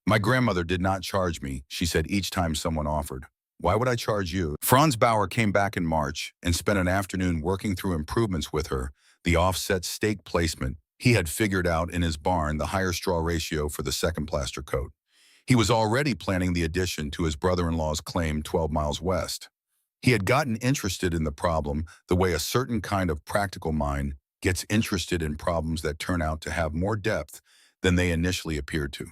My grandmother did not charge me, she said each time someone offered. Why would I charge you? Franz Bauer came back in March and spent an afternoon working through improvements with her, the offset stake placement. He had figured out in his barn the higher straw ratio for the second plaster coat. He was already planning the addition to his brother-in-law's claim 12 miles west. He had gotten interested in the problem the way a certain kind of practical mind gets interested in problems that turn out to have more depth than they initially appeared to.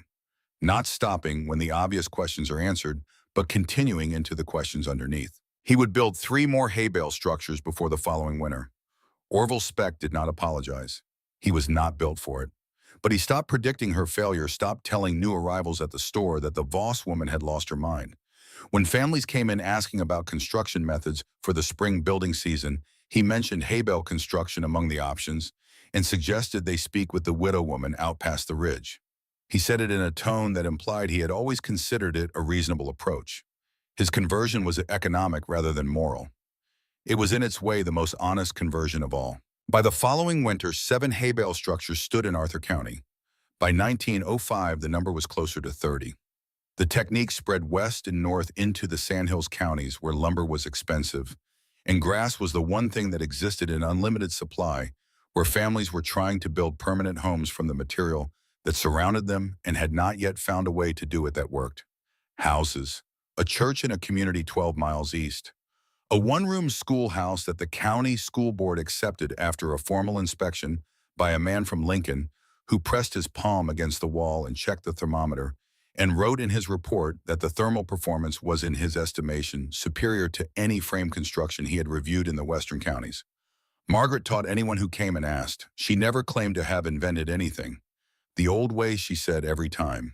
Not stopping when the obvious questions are answered, but continuing into the questions underneath. He would build 3 more hay bale structures before the following winter. Orville Speck did not apologize. He was not built for it. But he stopped predicting her failure, stopped telling new arrivals at the store that the Voss woman had lost her mind. When families came in asking about construction methods for the spring building season, he mentioned hay bale construction among the options and suggested they speak with the widow woman out past the ridge. He said it in a tone that implied he had always considered it a reasonable approach. His conversion was economic rather than moral. It was in its way the most honest conversion of all. By the following winter, 7 hay bale structures stood in Arthur County. By 1905, the number was closer to 30. The technique spread west and north into the Sandhills counties, where lumber was expensive, and grass was the one thing that existed in unlimited supply, where families were trying to build permanent homes from the material that surrounded them and had not yet found a way to do it that worked. Houses, a church in a community 12 miles east, a one-room schoolhouse that the county school board accepted after a formal inspection by a man from Lincoln who pressed his palm against the wall and checked the thermometer and wrote in his report that the thermal performance was, in his estimation, superior to any frame construction he had reviewed in the western counties. Margaret taught anyone who came and asked. She never claimed to have invented anything. The old way, she said every time.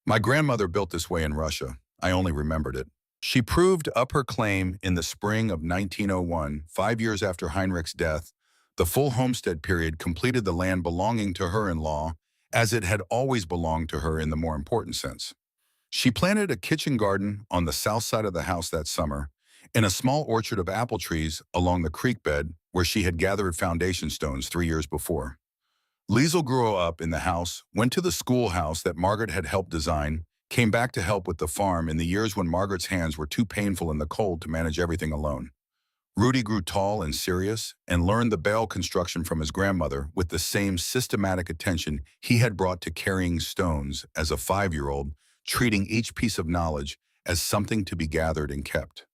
My grandmother built this way in Russia. I only remembered it. She proved up her claim in the spring of 1901, 5 years after Heinrich's death. The full homestead period completed the land belonging to her in law, as it had always belonged to her in the more important sense. She planted a kitchen garden on the south side of the house that summer, in a small orchard of apple trees along the creek bed where she had gathered foundation stones 3 years before. Liesel grew up in the house, went to the schoolhouse that Margaret had helped design, came back to help with the farm in the years when Margaret's hands were too painful in the cold to manage everything alone. Rudy grew tall and serious and learned the bale construction from his grandmother with the same systematic attention he had brought to carrying stones as a 5-year-old, treating each piece of knowledge as something to be gathered and kept.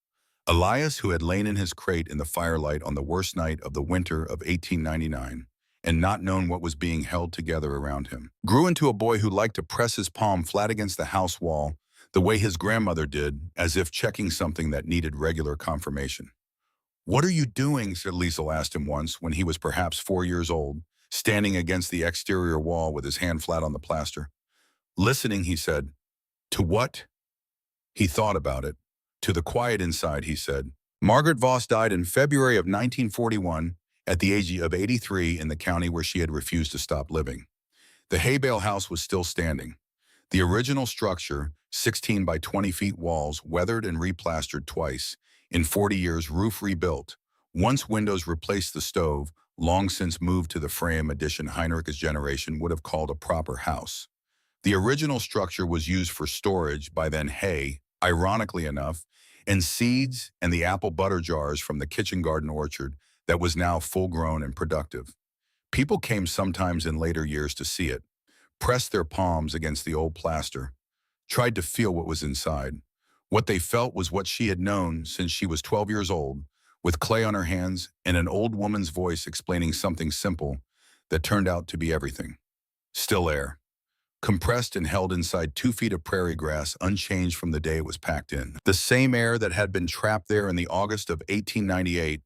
Elias, who had lain in his crate in the firelight on the worst night of the winter of 1899, and not known what was being held together around him, grew into a boy who liked to press his palm flat against the house wall the way his grandmother did, as if checking something that needed regular confirmation. "What are you doing?" said Liesel asked him once when he was perhaps 4 years old, standing against the exterior wall with his hand flat on the plaster. "Listening," he said. "To what?" He thought about it. "To the quiet inside," he said. Margaret Voss died in February of 1941 at the age of 83 in the county where she had refused to stop living. The hay bale house was still standing. The original structure, 16 by 20 feet walls, weathered and replastered twice, in 40 years roof rebuilt. Once windows replaced the stove, long since moved to the frame addition Heinrich's generation would have called a proper house. The original structure was used for storage by then hay, ironically enough, and seeds and the apple butter jars from the kitchen garden orchard that was now full-grown and productive. People came sometimes in later years to see it, pressed their palms against the old plaster, tried to feel what was inside. What they felt was what she had known since she was 12 years old, with clay on her hands and an old woman's voice explaining something simple that turned out to be everything. Still air, compressed and held inside 2 feet of prairie grass unchanged from the day it was packed in. The same air that had been trapped there in the August of 1898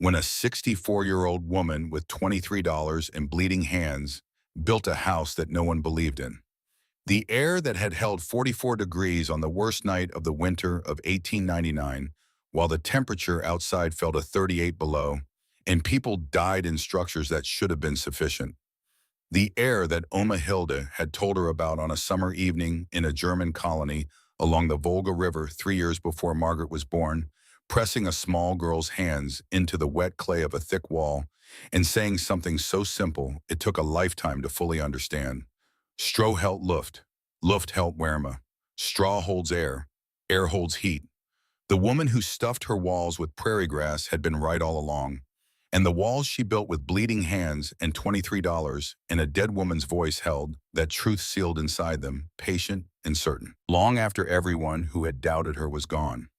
when a 64-year-old woman with $23 and bleeding hands built a house that no one believed in. The air that had held 44 degrees on the worst night of the winter of 1899, while the temperature outside fell to 38 below, and people died in structures that should have been sufficient. The air that Oma Hilda had told her about on a summer evening in a German colony along the Volga River 3 years before Margaret was born, pressing a small girl's hands into the wet clay of a thick wall and saying something so simple it took a lifetime to fully understand. Stroh hält Luft, Luft hält Wärme. Straw holds air, air holds heat. The woman who stuffed her walls with prairie grass had been right all along, and the walls she built with bleeding hands and $23 and a dead woman's voice held that truth sealed inside them, patient and certain, long after everyone who had doubted her was gone.